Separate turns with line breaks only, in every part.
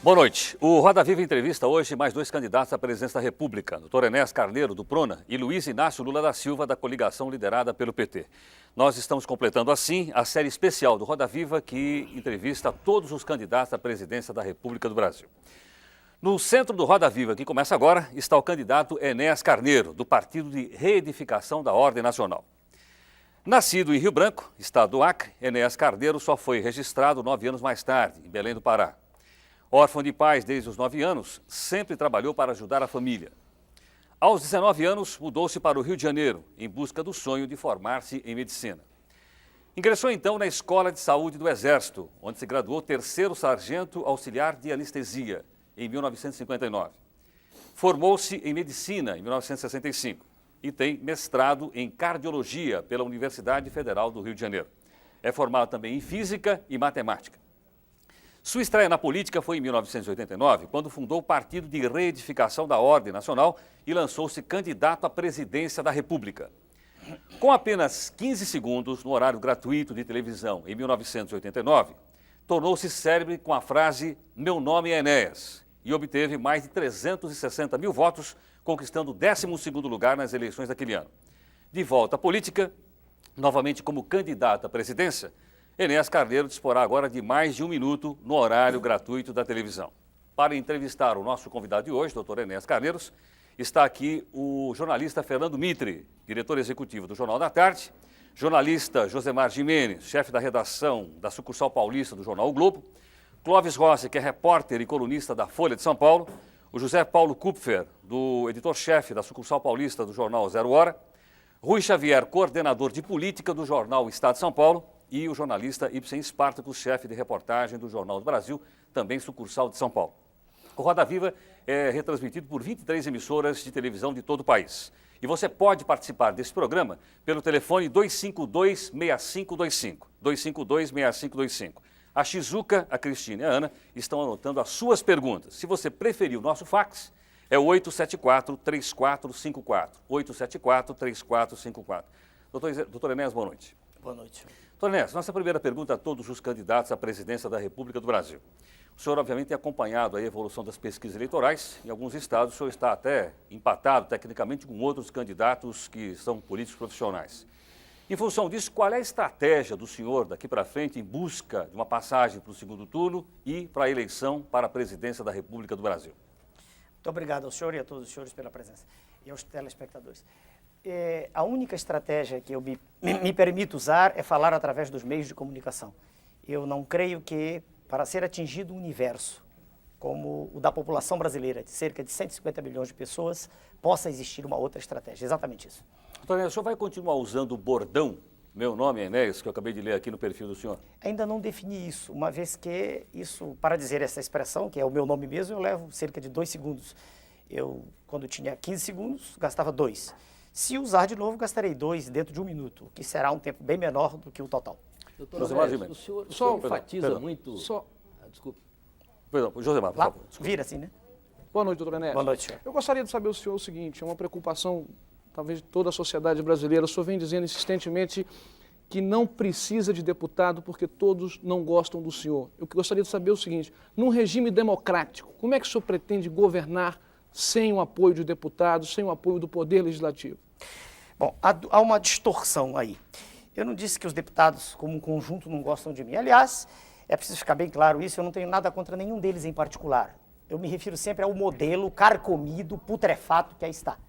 Boa noite. O Roda Viva entrevista hoje mais dois candidatos à presidência da República, Dr. Enéas Carneiro, do PRONA, e Luiz Inácio Lula da Silva, da coligação liderada pelo PT. Nós estamos completando, assim, a série especial do Roda Viva, que entrevista todos os candidatos à presidência da República do Brasil. No centro do Roda Viva, que começa agora, está o candidato Enéas Carneiro, do Partido de Reedificação da Ordem Nacional. Nascido em Rio Branco, estado do Acre, Enéas Carneiro só foi registrado 9 anos mais tarde, em Belém do Pará. Órfão de pais desde os 9 anos, sempre trabalhou para ajudar a família. Aos 19 anos, mudou-se para o Rio de Janeiro, em busca do sonho de formar-se em medicina. Ingressou então na Escola de Saúde do Exército, onde se graduou terceiro sargento auxiliar de anestesia, em 1959. Formou-se em medicina em 1965 e tem mestrado em cardiologia pela Universidade Federal do Rio de Janeiro. É formado também em física e matemática. Sua estreia na política foi em 1989, quando fundou o Partido de Reedificação da Ordem Nacional e lançou-se candidato à presidência da República. Com apenas 15 segundos no horário gratuito de televisão em 1989, tornou-se célebre com a frase "Meu nome é Enéas" e obteve mais de 360 mil votos, conquistando o 12º lugar nas eleições daquele ano. De volta à política, novamente como candidato à presidência, Enéas Carneiro disporá agora de mais de 1 minuto no horário gratuito da televisão. Para entrevistar o nosso convidado de hoje, Dr. Enéas Carneiro, está aqui o jornalista Fernando Mitre, diretor executivo do Jornal da Tarde, jornalista Josemar Gimenez, chefe da redação da sucursal paulista do jornal O Globo, Clóvis Rossi, que é repórter e colunista da Folha de São Paulo, o José Paulo Kupfer, do editor-chefe da sucursal paulista do jornal Zero Hora, Rui Xavier, coordenador de política do jornal Estado de São Paulo, e o jornalista Ibsen Spartacus, chefe de reportagem do Jornal do Brasil, também sucursal de São Paulo. O Roda Viva é retransmitido por 23 emissoras de televisão de todo o país. E você pode participar desse programa pelo telefone 252-6525, 252-6525. A Shizuka, a Cristina e a Ana estão anotando as suas perguntas. Se você preferir o nosso fax, é o 874-3454, 874-3454. Doutor Enéas, boa noite.
Boa noite.
Doutor Enéas, nossa primeira pergunta a todos os candidatos à presidência da República do Brasil. O senhor, obviamente, tem acompanhado a evolução das pesquisas eleitorais. Em alguns estados, o senhor está até empatado, tecnicamente, com outros candidatos que são políticos profissionais. Em função disso, qual é a estratégia do senhor daqui para frente em busca de uma passagem para o segundo turno e para a eleição para a presidência da República do Brasil?
Muito obrigado ao senhor e a todos os senhores pela presença e aos telespectadores. A única estratégia que eu me permito usar é falar através dos meios de comunicação. Eu não creio que, para ser atingido um universo como o da população brasileira, de cerca de 150 milhões de pessoas, possa existir uma outra estratégia. Exatamente isso.
Doutor Enéas, o senhor vai continuar usando o bordão "Meu nome é Enéas", que eu acabei de ler aqui no perfil do senhor?
Ainda não defini isso, uma vez que isso, para dizer essa expressão, que é o meu nome mesmo, eu levo cerca de 2 segundos. Eu, quando tinha 15 segundos, gastava 2. Se usar de novo, gastarei 2 dentro de 1 minuto, o que será um tempo bem menor do que o total.
Doutor Enéas, o senhor enfatiza muito... Desculpe.
Perdão, Josemar, por
Lá,
favor.
vira assim, né?
Boa noite, doutor Enéas.
Boa noite, senhor.
Eu gostaria de saber do senhor o seguinte, é uma preocupação, talvez, de toda a sociedade brasileira. O senhor vem dizendo insistentemente que não precisa de deputado porque todos não gostam do senhor. Eu gostaria de saber o seguinte, num regime democrático, como é que o senhor pretende governar sem o apoio de deputados, sem o apoio do Poder Legislativo?
Bom, há uma distorção aí. Eu não disse que os deputados, como um conjunto, não gostam de mim. Aliás, é preciso ficar bem claro isso, eu não tenho nada contra nenhum deles em particular. Eu me refiro sempre ao modelo carcomido, putrefato que aí está.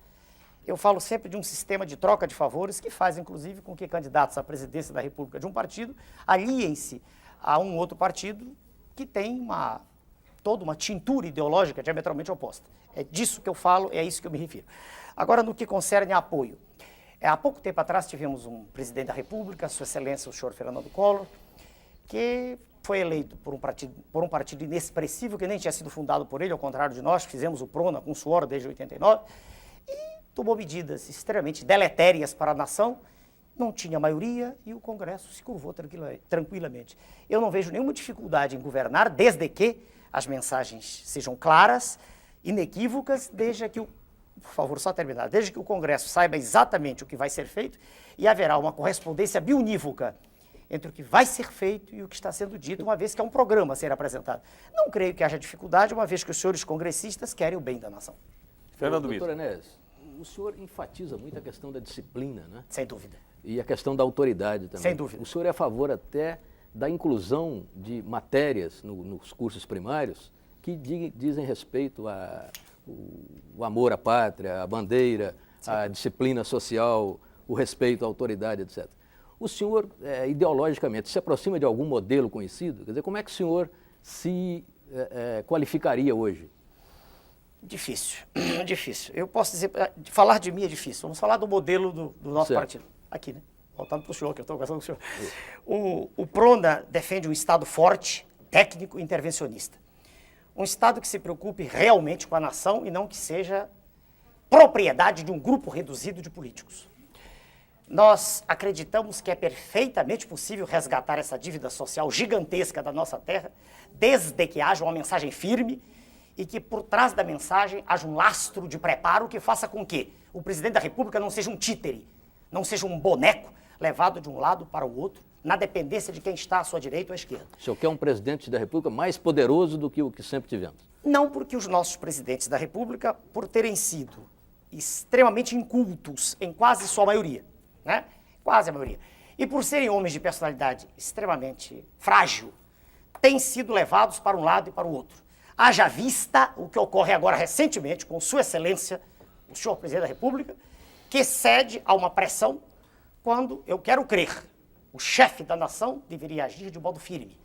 Eu falo sempre de um sistema de troca de favores que faz, inclusive, com que candidatos à presidência da República de um partido aliem-se a um outro partido que tem toda uma tintura ideológica diametralmente oposta. É disso que eu falo, é a isso que eu me refiro. Agora, no que concerne a apoio. Há pouco tempo atrás tivemos um presidente da República, Sua Excelência, o senhor Fernando Collor, que foi eleito por um partido inexpressivo, que nem tinha sido fundado por ele, ao contrário de nós, fizemos o PRONA com suor desde 89, e tomou medidas extremamente deletérias para a nação, não tinha maioria e o Congresso se curvou tranquilamente. Eu não vejo nenhuma dificuldade em governar, desde que as mensagens sejam claras, inequívocas, desde que por favor, só terminar, desde que o Congresso saiba exatamente o que vai ser feito e haverá uma correspondência biunívoca entre o que vai ser feito e o que está sendo dito, uma vez que é um programa a ser apresentado. Não creio que haja dificuldade, uma vez que os senhores congressistas querem o bem da nação.
Fernando
Doutor Enéas, o senhor enfatiza muito a questão da disciplina, né?
Sem dúvida.
E a questão da autoridade também.
Sem dúvida.
O senhor é a favor até da inclusão de matérias nos cursos primários que dizem respeito ao amor à pátria, à bandeira, à disciplina social, o respeito à autoridade, etc. O senhor, ideologicamente, se aproxima de algum modelo conhecido? Quer dizer, como é que o senhor se qualificaria hoje?
Difícil, difícil. Eu posso dizer, falar de mim é difícil. Vamos falar do modelo do nosso partido. Aqui, né? Voltando para o senhor, que eu estou conversando com o senhor. O PRONA defende um Estado forte, técnico e intervencionista. Um Estado que se preocupe realmente com a nação e não que seja propriedade de um grupo reduzido de políticos. Nós acreditamos que é perfeitamente possível resgatar essa dívida social gigantesca da nossa terra, desde que haja uma mensagem firme e que por trás da mensagem haja um lastro de preparo que faça com que o presidente da República não seja um títere, não seja um boneco levado de um lado para o outro, na dependência de quem está à sua direita ou à esquerda.
O senhor quer um presidente da República mais poderoso do que o que sempre tivemos?
Não, porque os nossos presidentes da República, por terem sido extremamente incultos em quase sua maioria, né? Quase a maioria, e por serem homens de personalidade extremamente frágil, têm sido levados para um lado e para o outro. Haja vista o que ocorre agora recentemente com Sua Excelência, o senhor presidente da República, que cede a uma pressão quando, eu quero crer, o chefe da nação deveria agir de modo firme.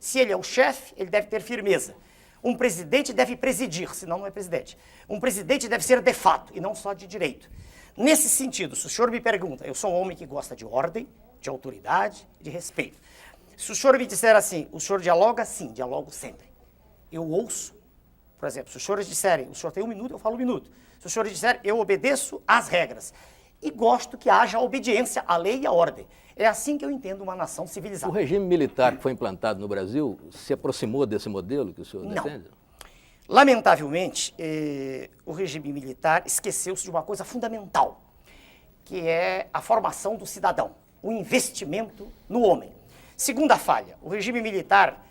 Se ele é o chefe, ele deve ter firmeza. Um presidente deve presidir, senão não é presidente. Um presidente deve ser de fato e não só de direito. Nesse sentido, se o senhor me pergunta, eu sou um homem que gosta de ordem, de autoridade, de respeito. Se o senhor me disser assim, o senhor dialoga? Sim, dialogo sempre. Eu ouço, por exemplo, se os senhores disserem, o senhor tem 1 minuto, eu falo 1 minuto. Se os senhores disserem, eu obedeço às regras. E gosto que haja obediência à lei e à ordem. É assim que eu entendo uma nação civilizada.
O regime militar que foi implantado no Brasil se aproximou desse modelo que o senhor defende?
Lamentavelmente, o regime militar esqueceu-se de uma coisa fundamental, que é a formação do cidadão, o investimento no homem. Segunda falha, o regime militar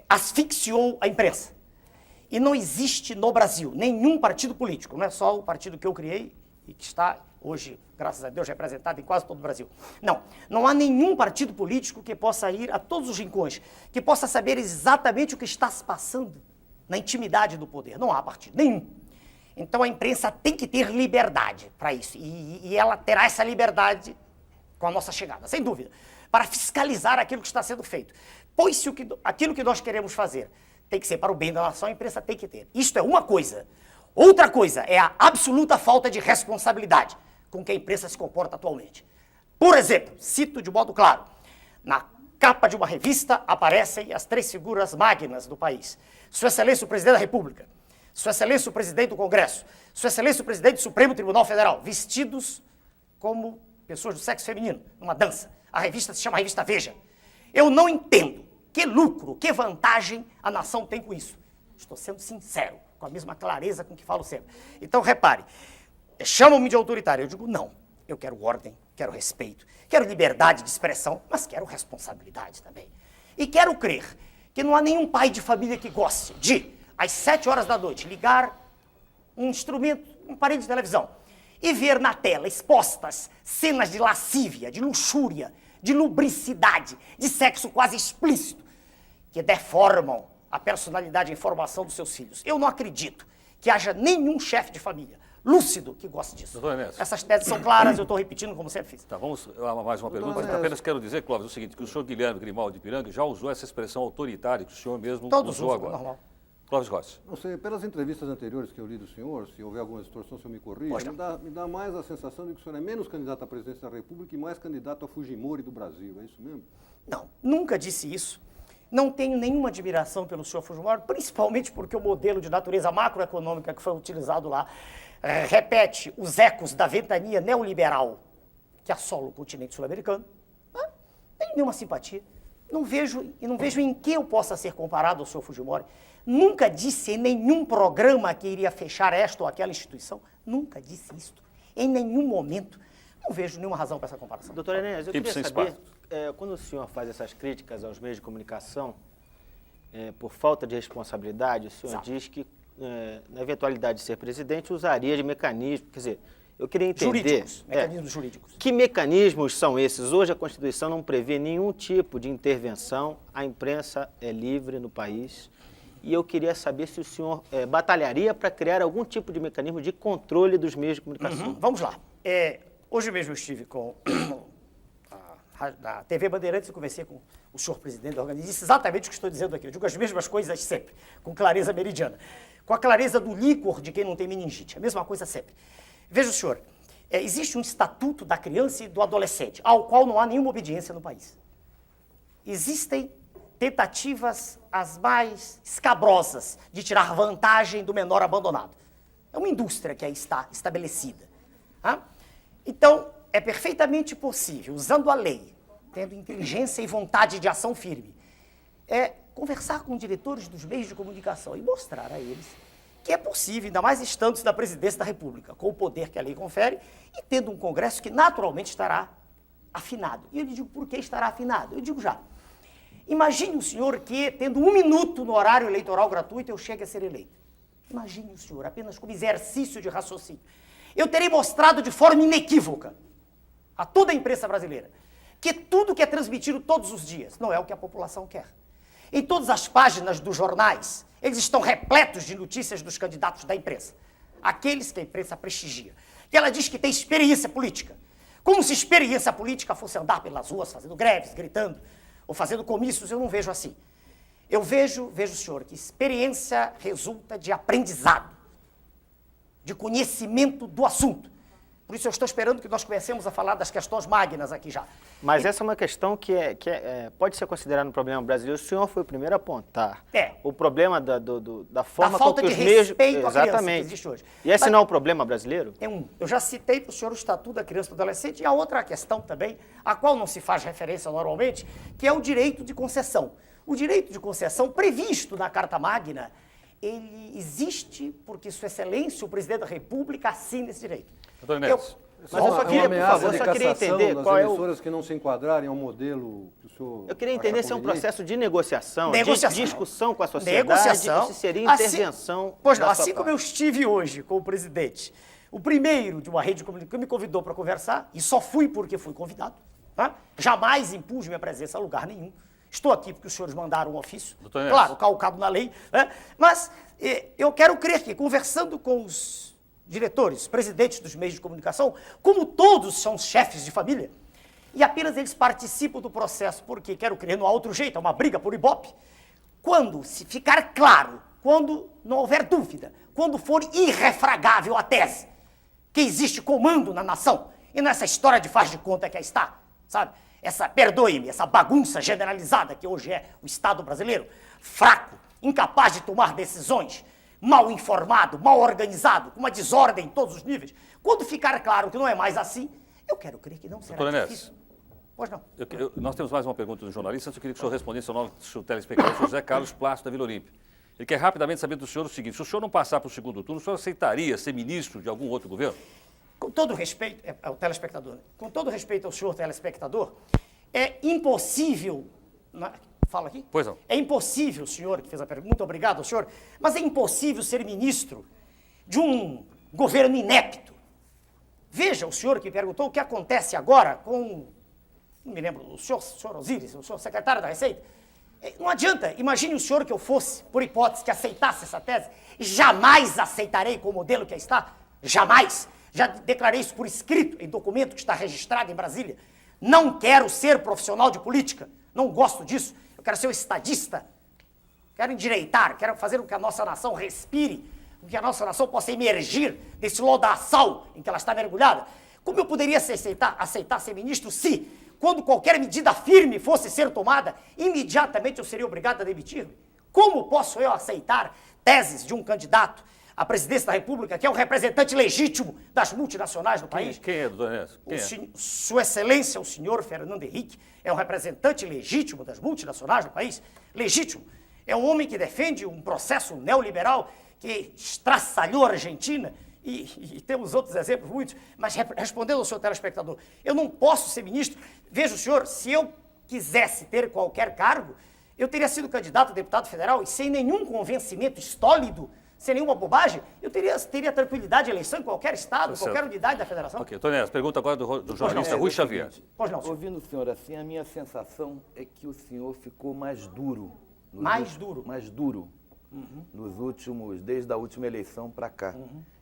asfixiou a imprensa. E não existe no Brasil nenhum partido político, não é só o partido que eu criei e que está hoje, graças a Deus, representado em quase todo o Brasil. Não há nenhum partido político que possa ir a todos os rincões, que possa saber exatamente o que está se passando na intimidade do poder. Não há partido nenhum. Então a imprensa tem que ter liberdade para isso. E ela terá essa liberdade com a nossa chegada, sem dúvida, para fiscalizar aquilo que está sendo feito. Pois se aquilo que nós queremos fazer tem que ser para o bem da nação, a imprensa tem que ter. Isto é uma coisa. Outra coisa é a absoluta falta de responsabilidade com que a imprensa se comporta atualmente. Por exemplo, cito de modo claro, na capa de uma revista aparecem as 3 figuras magnas do país. Sua Excelência o Presidente da República, Sua Excelência o Presidente do Congresso, Sua Excelência o Presidente do Supremo Tribunal Federal, vestidos como pessoas do sexo feminino, numa dança. A revista se chama Revista Veja. Eu não entendo que lucro, que vantagem a nação tem com isso. Estou sendo sincero, com a mesma clareza com que falo sempre. Então, repare, chamam-me de autoritário. Eu digo, não, eu quero ordem, quero respeito, quero liberdade de expressão, mas quero responsabilidade também. E quero crer que não há nenhum pai de família que goste de, às 7 horas da noite, ligar um instrumento, um aparelho de televisão, e ver na tela expostas cenas de lascívia, de luxúria, de lubricidade, de sexo quase explícito, que deformam a personalidade e a formação dos seus filhos. Eu não acredito que haja nenhum chefe de família lúcido que goste disso.
Doutor Enéas.
Essas teses são claras, eu estou repetindo como sempre fiz.
Tá, vamos a mais uma pergunta. Apenas quero dizer, Clóvis, o seguinte, que o senhor Guilherme Grimaldi de Piranga já usou essa expressão autoritária que o senhor mesmo usou agora.
Normal.
Clóvis Rossi.
Não sei, pelas entrevistas anteriores que eu li do senhor, se houver alguma distorção, o senhor me corrija, me dá mais a sensação de que o senhor é menos candidato à presidência da República e mais candidato a Fujimori do Brasil, é isso mesmo?
Não, nunca disse isso. Não tenho nenhuma admiração pelo senhor Fujimori, principalmente porque o modelo de natureza macroeconômica que foi utilizado lá repete os ecos da ventania neoliberal que assola o continente sul-americano. Não tenho nenhuma simpatia. Não vejo em que eu possa ser comparado ao senhor Fujimori. Nunca disse em nenhum programa que iria fechar esta ou aquela instituição. Nunca disse isto. Em nenhum momento. Não vejo nenhuma razão para essa comparação.
Doutor Enéas, eu queria saber quando o senhor faz essas críticas aos meios de comunicação, por falta de responsabilidade, o senhor diz que, na eventualidade de ser presidente, usaria de mecanismos. Quer dizer, eu queria entender...
Mecanismos jurídicos.
Que mecanismos são esses? Hoje a Constituição não prevê nenhum tipo de intervenção, a imprensa é livre no país, e eu queria saber se o senhor batalharia para criar algum tipo de mecanismo de controle dos meios de comunicação.
Vamos lá. Hoje mesmo eu estive com a TV Bandeirantes e conversei com o senhor presidente da organização, disse exatamente o que estou dizendo aqui. Eu digo as mesmas coisas sempre, com clareza meridiana. Com a clareza do líquor de quem não tem meningite. A mesma coisa sempre. Veja o senhor, existe um estatuto da criança e do adolescente, ao qual não há nenhuma obediência no país. Existem tentativas as mais escabrosas de tirar vantagem do menor abandonado. É uma indústria que aí está estabelecida. Então, é perfeitamente possível, usando a lei, tendo inteligência e vontade de ação firme, conversar com diretores dos meios de comunicação e mostrar a eles que é possível, ainda mais estando na presidência da República, com o poder que a lei confere, e tendo um Congresso que naturalmente estará afinado. E eu lhe digo por que estará afinado. Eu digo já. Imagine o senhor que, tendo 1 minuto no horário eleitoral gratuito, eu chegue a ser eleito. Imagine o senhor, apenas como exercício de raciocínio. Eu terei mostrado de forma inequívoca a toda a imprensa brasileira que tudo que é transmitido todos os dias não é o que a população quer. Em todas as páginas dos jornais, eles estão repletos de notícias dos candidatos da imprensa. Aqueles que a imprensa prestigia. E ela diz que tem experiência política. Como se experiência política fosse andar pelas ruas fazendo greves, gritando, ou fazendo comícios, eu não vejo assim. Eu vejo, senhor, que experiência resulta de aprendizado, de conhecimento do assunto. Por isso eu estou esperando que nós comecemos a falar das questões magnas aqui já.
Mas essa é uma questão que pode ser considerada um problema brasileiro. O senhor foi o primeiro a apontar. O problema da forma como que os meios... Exatamente.
Que existe hoje.
E esse não é um problema brasileiro?
Eu já citei para o senhor o Estatuto da Criança e do Adolescente e a outra questão também, a qual não se faz referência normalmente, que é o direito de concessão. O direito de concessão previsto na Carta Magna, ele existe porque Sua Excelência, o Presidente da República, assina esse direito.
Mas eu só queria, por favor, só queria entender qual é o... emissoras que não se enquadrarem ao modelo que o senhor...
Eu queria entender se é um processo de negociação, de discussão com a sociedade,
negociação,
ou se seria intervenção...
Pois não, assim como eu estive hoje com o presidente, o primeiro de uma rede de comunicação que me convidou para conversar, e só fui porque fui convidado, jamais impus minha presença a lugar nenhum. Estou aqui porque os senhores mandaram um ofício, claro, calcado na lei, mas eu quero crer que, conversando com os diretores, presidentes dos meios de comunicação, como todos são chefes de família, e apenas eles participam do processo, porque, quero crer, não há outro jeito, é uma briga por ibope, quando se ficar claro, quando não houver dúvida, quando for irrefragável a tese que existe comando na nação, e nessa história de faz de conta que aí está, sabe? Perdoe-me, essa bagunça generalizada que hoje é o Estado brasileiro, fraco, incapaz de tomar decisões, mal informado, mal organizado, com uma desordem em todos os níveis. Quando ficar claro que não é mais assim, eu quero crer que não será difícil. Pois não.
Nós temos mais uma pergunta do jornalista, eu queria que o senhor respondesse ao nosso telespectador, José Carlos Plácido, da Vila Olímpia. Ele quer rapidamente saber do senhor o seguinte: se o senhor não passar para o segundo turno, o senhor aceitaria ser ministro de algum outro governo?
Com todo respeito ao telespectador, com todo respeito ao senhor telespectador, é impossível... Fala aqui?
Pois não.
É impossível, senhor, que fez a pergunta, muito obrigado ao senhor, mas é impossível ser ministro de um governo inepto. Veja, o senhor que perguntou o que acontece agora com, não me lembro, o senhor Osíris, o senhor secretário da Receita. Não adianta, imagine o senhor que eu fosse, por hipótese, que aceitasse essa tese, jamais aceitarei com o modelo que aí está, jamais. Já declarei isso por escrito, em documento que está registrado em Brasília. Não quero ser profissional de política, não gosto disso. Eu quero ser um estadista, quero endireitar, quero fazer com que a nossa nação respire, com que a nossa nação possa emergir desse lodaçal em que ela está mergulhada. Como eu poderia aceitar ser ministro se, quando qualquer medida firme fosse ser tomada, imediatamente eu seria obrigado a demitir-me? Como posso eu aceitar teses de um candidato à presidência da República, que é o representante legítimo das multinacionais no país?
Quem é, doutor Ernesto?
Sua Excelência, o senhor Fernando Henrique, é um representante legítimo das multinacionais no país? Legítimo. É um homem que defende um processo neoliberal que estraçalhou a Argentina, e temos outros exemplos muitos, mas respondendo ao seu telespectador, eu não posso ser ministro. Veja o senhor, se eu quisesse ter qualquer cargo, eu teria sido candidato a deputado federal e sem nenhum convencimento estólido, sem nenhuma bobagem, eu teria tranquilidade de eleição em qualquer estado, qualquer unidade da federação.
Ok, Tonés, pergunta agora do jornalista Rui Xavier.
Pois não,
Ouvindo o senhor assim, a minha sensação é que o senhor ficou mais duro.
Mais duro?
Mais duro. Desde a última eleição para cá.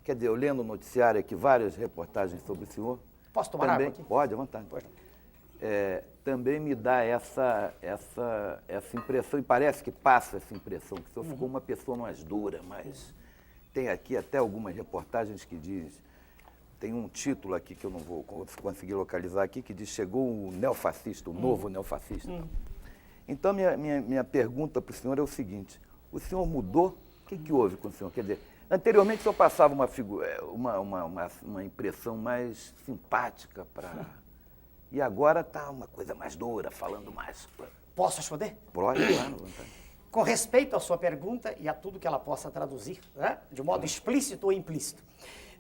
Quer dizer, eu lendo o noticiário aqui, várias reportagens sobre o senhor.
Posso tomar
também,
água aqui?
Pode, à vontade. Também me dá essa impressão, e parece que passa essa impressão, que o senhor ficou uma pessoa mais dura, mas tem aqui até algumas reportagens que diz, tem um título aqui que eu não vou conseguir localizar aqui, que diz, chegou o neofascista, o novo neofascista. Então, minha pergunta para o senhor é o seguinte, o senhor mudou? O que houve com o senhor? Quer dizer, anteriormente o senhor passava uma impressão mais simpática para... E agora está uma coisa mais dura, falando mais...
Posso responder?
Pode, claro, vontade.
Com respeito à sua pergunta e a tudo que ela possa traduzir, né, de modo explícito ou implícito.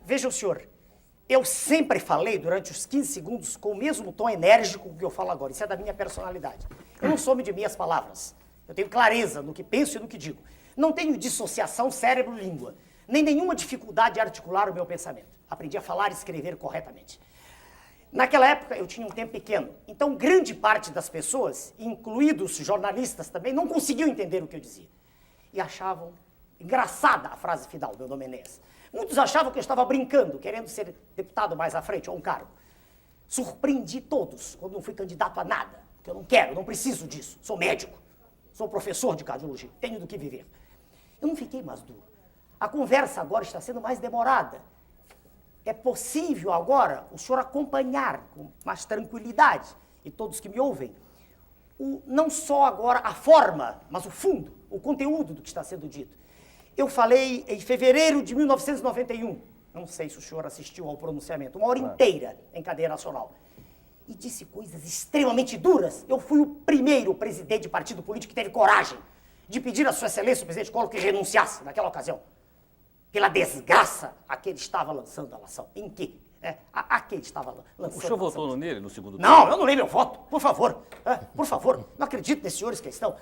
Veja o senhor, eu sempre falei durante os 15 segundos com o mesmo tom enérgico que eu falo agora. Isso é da minha personalidade. Eu não sou homem de meias palavras. Eu tenho clareza no que penso e no que digo. Não tenho dissociação cérebro-língua, nem nenhuma dificuldade de articular o meu pensamento. Aprendi a falar e escrever corretamente. Naquela época eu tinha um tempo pequeno, então grande parte das pessoas, incluídos jornalistas também, não conseguiam entender o que eu dizia. E achavam engraçada a frase final, meu nome é Enéas. Muitos achavam que eu estava brincando, querendo ser deputado mais à frente, ou um cargo. Surpreendi todos quando não fui candidato a nada, porque eu não quero, não preciso disso. Sou médico, sou professor de cardiologia, tenho do que viver. Eu não fiquei mais duro. A conversa agora está sendo mais demorada. É possível agora o senhor acompanhar com mais tranquilidade, e todos que me ouvem, não só agora a forma, mas o fundo, o conteúdo do que está sendo dito. Eu falei em fevereiro de 1991, não sei se o senhor assistiu ao pronunciamento, 1 hora inteira em cadeia nacional, e disse coisas extremamente duras. Eu fui o primeiro presidente de partido político que teve coragem de pedir a sua excelência, o presidente Collor, que renunciasse naquela ocasião. Pela desgraça a que ele estava lançando a nação. Em que? A que ele estava lançando.
O senhor votou nele no segundo turno?
Não, eu não leio meu voto, por favor. Por favor, não acredito nesses senhores que estão.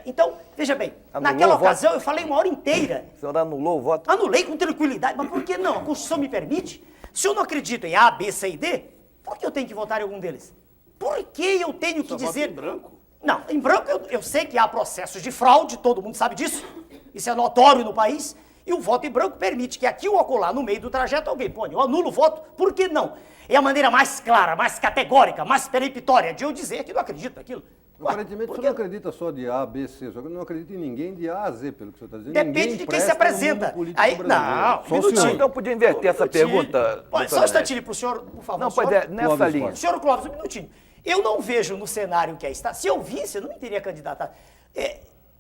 Então, veja bem, naquela ocasião eu falei 1 hora inteira.
O senhor anulou o voto?
Anulei com tranquilidade, mas por que não? A Constituição me permite. Se eu não acredito em A, B, C e D, por que eu tenho que votar em algum deles? Por que eu tenho que dizer...
Em branco?
Não, em branco eu sei que há processos de fraude, todo mundo sabe disso. Isso é notório no país. E o voto em branco permite que aqui ou acolá, no meio do trajeto, alguém põe, eu anulo o voto, por que não? É a maneira mais clara, mais categórica, mais peremptória de eu dizer que não acredito naquilo.
Aparentemente, o senhor não acredita só de A, B, C, o senhor não acredita em ninguém de A a Z, pelo que o senhor está dizendo.
Depende de quem se apresenta. Aí, não,
Só o senhor. Então podia inverter essa pergunta.
Só um instantinho para o senhor, por favor.
Não, pois é, nessa linha.
Senhor Clóvis, um minutinho. Eu não vejo no cenário que aí está. Se eu visse, eu não me teria candidatado.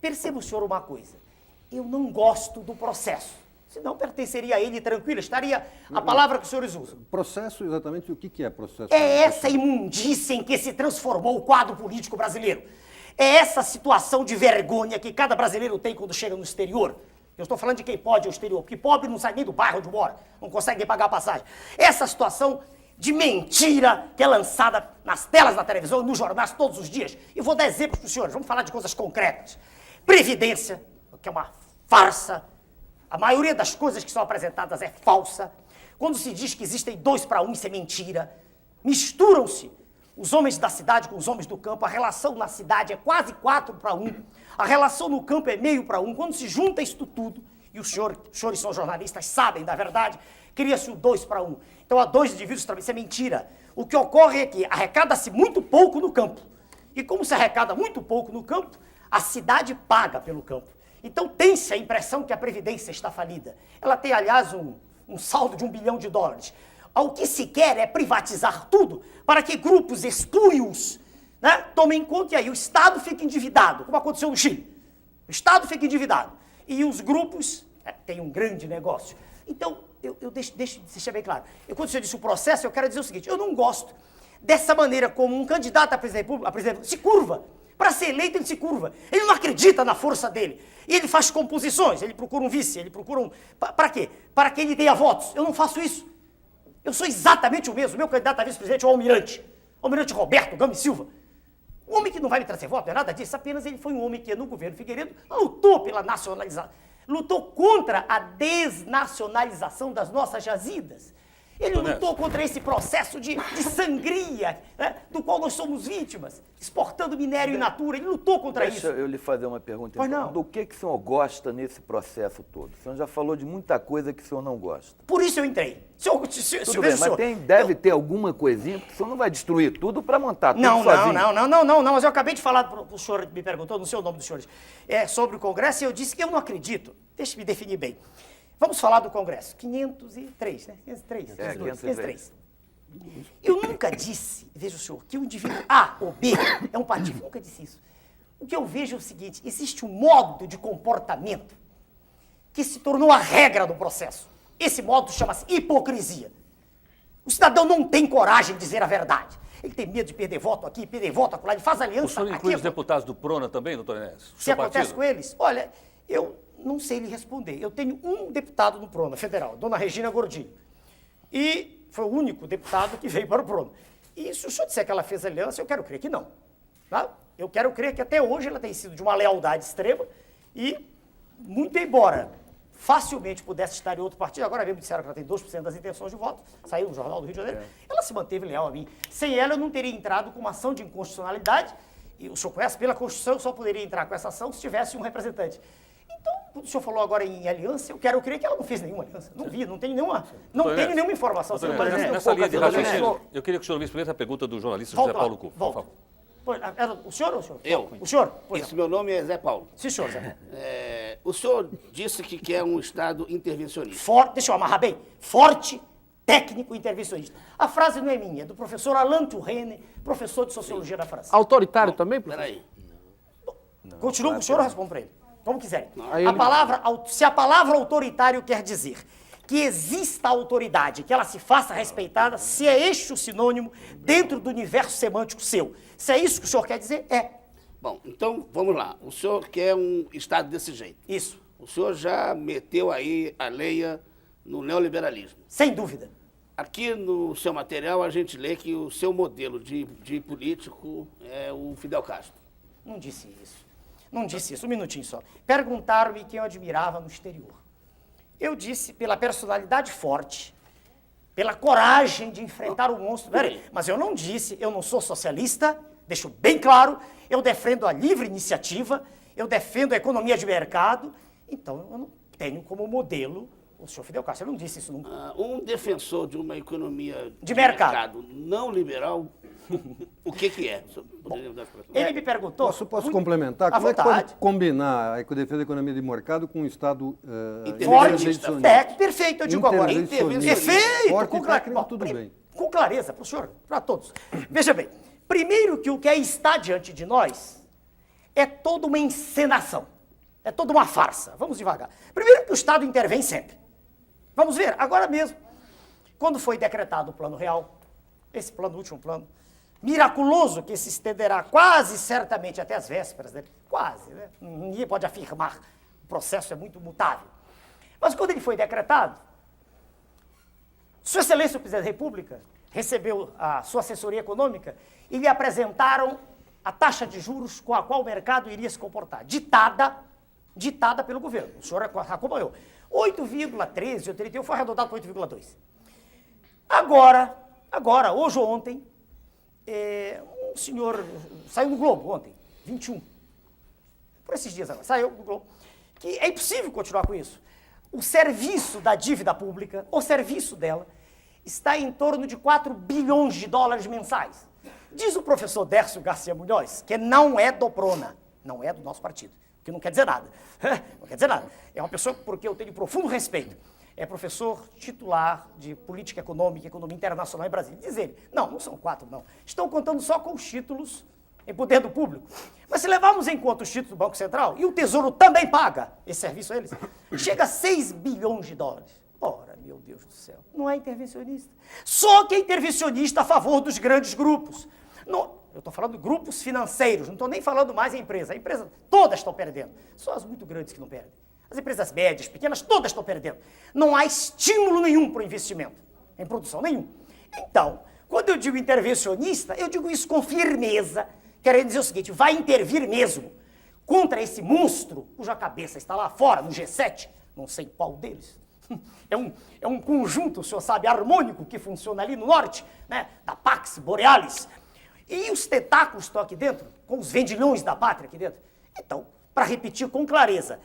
Perceba o senhor uma coisa. Eu não gosto do processo. Senão pertenceria a ele tranquilo, estaria a palavra que os senhores usam.
Processo, exatamente o que é processo?
É essa imundícia em que se transformou o quadro político brasileiro. É essa situação de vergonha que cada brasileiro tem quando chega no exterior. Eu estou falando de quem pode ir ao exterior, porque pobre não sai nem do bairro onde mora, não consegue nem pagar a passagem. Essa situação de mentira que é lançada nas telas da televisão, nos jornais todos os dias. E vou dar exemplos para os senhores, vamos falar de coisas concretas. Previdência, que é uma farsa. A maioria das coisas que são apresentadas é falsa. Quando se diz que existem 2 para 1, isso é mentira. Misturam-se os homens da cidade com os homens do campo. A relação na cidade é quase 4 para 1. A relação no campo é meio para 1. Quando se junta isto tudo, e os senhores são jornalistas, sabem da verdade, cria-se o 2 para 1. Então há 2 indivíduos para 1, isso é mentira. O que ocorre é que arrecada-se muito pouco no campo. E como se arrecada muito pouco no campo, a cidade paga pelo campo. Então tem-se a impressão que a Previdência está falida. Ela tem, aliás, um saldo de $1 bilhão. O que se quer é privatizar tudo para que grupos espúrios, né, tomem conta e aí o Estado fica endividado, como aconteceu no Chile. O Estado fica endividado e os grupos têm um grande negócio. Então, eu deixo deixar bem claro. Quando você disse o processo, eu quero dizer o seguinte, eu não gosto dessa maneira como um candidato a presidente da República se curva. Para ser eleito, ele se curva. Ele não acredita na força dele. E ele faz composições, ele procura um vice, ele procura um... Para quê? Para que ele tenha votos. Eu não faço isso. Eu sou exatamente o mesmo. Meu candidato a vice-presidente é o Almirante. Almirante Roberto Gomes Silva. Um homem que não vai me trazer voto, não é nada disso, apenas ele foi um homem que no governo Figueiredo lutou pela nacionalização, lutou contra a desnacionalização das nossas jazidas. Ele lutou contra esse processo de sangria, né, do qual nós somos vítimas, exportando minério in natura. Ele lutou contra isso.
Deixa eu lhe fazer uma pergunta.
Pois
Então.
não.
Do que o senhor gosta nesse processo todo? O senhor já falou de muita coisa que o senhor não gosta.
Por isso eu entrei.
Tudo bem, mas deve ter alguma coisinha, porque o senhor não vai destruir tudo para montar tudo sozinho.
Não, mas eu acabei de falar, o senhor me perguntou, não sei o nome dos senhores, sobre o Congresso, e eu disse que eu não acredito. Deixa eu me definir bem. Vamos falar do Congresso. 503, né? 503. Eu nunca disse, veja o senhor, que o indivíduo A ou B é um partido. Nunca disse isso. O que eu vejo é o seguinte, existe um modo de comportamento que se tornou a regra do processo. Esse modo chama-se hipocrisia. O cidadão não tem coragem de dizer a verdade. Ele tem medo de perder voto aqui, perder voto acolá, ele faz aliança.
O senhor inclui os deputados do Prona também, doutor Enéas?
Se acontece com eles? Olha, eu não sei lhe responder. Eu tenho um deputado no Prona federal, dona Regina Gordinho. E foi o único deputado que veio para o Prona. E se o senhor disser que ela fez aliança, eu quero crer que não. Tá? Eu quero crer que até hoje ela tem sido de uma lealdade extrema e, muito embora facilmente pudesse estar em outro partido, agora mesmo disseram que ela tem 2% das intenções de voto, saiu no Jornal do Rio de Janeiro, ela se manteve leal a mim. Sem ela, eu não teria entrado com uma ação de inconstitucionalidade, e o senhor conhece, pela Constituição, eu só poderia entrar com essa ação se tivesse um representante. Então, o senhor falou agora em aliança, eu quero crer que ela não fez nenhuma aliança. Não vi, não tenho nenhuma informação.
Nessa linha de raciocínio, eu queria que o senhor me explicasse a pergunta do jornalista José Paulo Cuff. Por favor.
O senhor ou o senhor?
Eu.
O senhor?
Esse meu nome é Zé Paulo.
Sim, senhor, Zé.
O senhor disse que quer um Estado intervencionista.
Deixa eu amarrar bem. Forte, técnico, intervencionista. A frase não é minha, é do professor Alain Touraine, professor de Sociologia da França.
Autoritário também, professor?
Peraí.
Continua com o senhor ou respondo para ele? Como quiserem.
Aí ele-
Se a palavra autoritário quer dizer que exista autoridade, que ela se faça respeitada, se é este o sinônimo dentro do universo semântico seu. Se é isso que o senhor quer dizer, é.
Bom, então vamos lá. O senhor quer um Estado desse jeito.
Isso.
O senhor já meteu aí a leia no neoliberalismo.
Sem dúvida.
Aqui no seu material a gente lê que o seu modelo de político é o Fidel Castro.
Não disse isso. Não disse isso. Um minutinho só. Perguntaram-me quem eu admirava no exterior. Eu disse pela personalidade forte, pela coragem de enfrentar o monstro. Peraí, mas eu não disse, eu não sou socialista, deixo bem claro, eu defendo a livre iniciativa, eu defendo a economia de mercado, então eu não tenho como modelo o senhor Fidel Castro. Eu não disse isso nunca.
Um defensor de uma economia
De mercado
não liberal, o que é?
Ele me perguntou...
Posso complementar?
À
Como é que
vontade.
pode combinar a defesa da economia de mercado com um Estado
Forte,
intervencionista?
perfeito, eu digo agora.
Intervencionista.
Perfeito,
Forte e técnico, tudo bem.
Com clareza, para o senhor, para todos. Veja bem, primeiro que o que está diante de nós é toda uma encenação, é toda uma farsa. Vamos devagar. Primeiro que o Estado intervém sempre. Vamos ver, agora mesmo, quando foi decretado o Plano Real, esse plano, o último plano, miraculoso, que se estenderá quase certamente até as vésperas dele, quase, né? Ninguém pode afirmar, o processo é muito mutável. Mas quando ele foi decretado, Sua Excelência o Presidente da República recebeu a sua assessoria econômica e lhe apresentaram a taxa de juros com a qual o mercado iria se comportar, ditada pelo governo. O senhor acompanhou. 8,13 ou 31 foi arredondado para 8,2. Agora, hoje ou ontem, um senhor saiu no Globo ontem, 21. Por esses dias agora, saiu no Globo, que é impossível continuar com isso. O serviço da dívida pública, o serviço dela, está em torno de 4 bilhões de dólares mensais. Diz o professor Dércio Garcia Munhoz, que não é do Prona, não é do nosso partido, que não quer dizer nada. Não quer dizer nada. É uma pessoa porque eu tenho profundo respeito. É professor titular de Política Econômica e Economia Internacional em Brasília. Diz ele, não são 4, não. Estão contando só com os títulos em poder do público. Mas se levarmos em conta os títulos do Banco Central, e o Tesouro também paga esse serviço a eles, chega a 6 bilhões de dólares. Ora, meu Deus do céu, não é intervencionista. Só que é intervencionista a favor dos grandes grupos. Eu estou falando de grupos financeiros, não estou nem falando mais em empresa. A empresa, todas estão perdendo. Só as muito grandes que não perdem. As empresas médias, pequenas, todas estão perdendo. Não há estímulo nenhum para o investimento, em produção nenhum. Então, quando eu digo intervencionista, eu digo isso com firmeza, querendo dizer o seguinte, vai intervir mesmo contra esse monstro cuja cabeça está lá fora, no G7, não sei qual deles. É um conjunto, o senhor sabe, harmônico que funciona ali no norte, né, da Pax Borealis. E os tentáculos estão aqui dentro, com os vendilhões da pátria aqui dentro. Então, para repetir com clareza,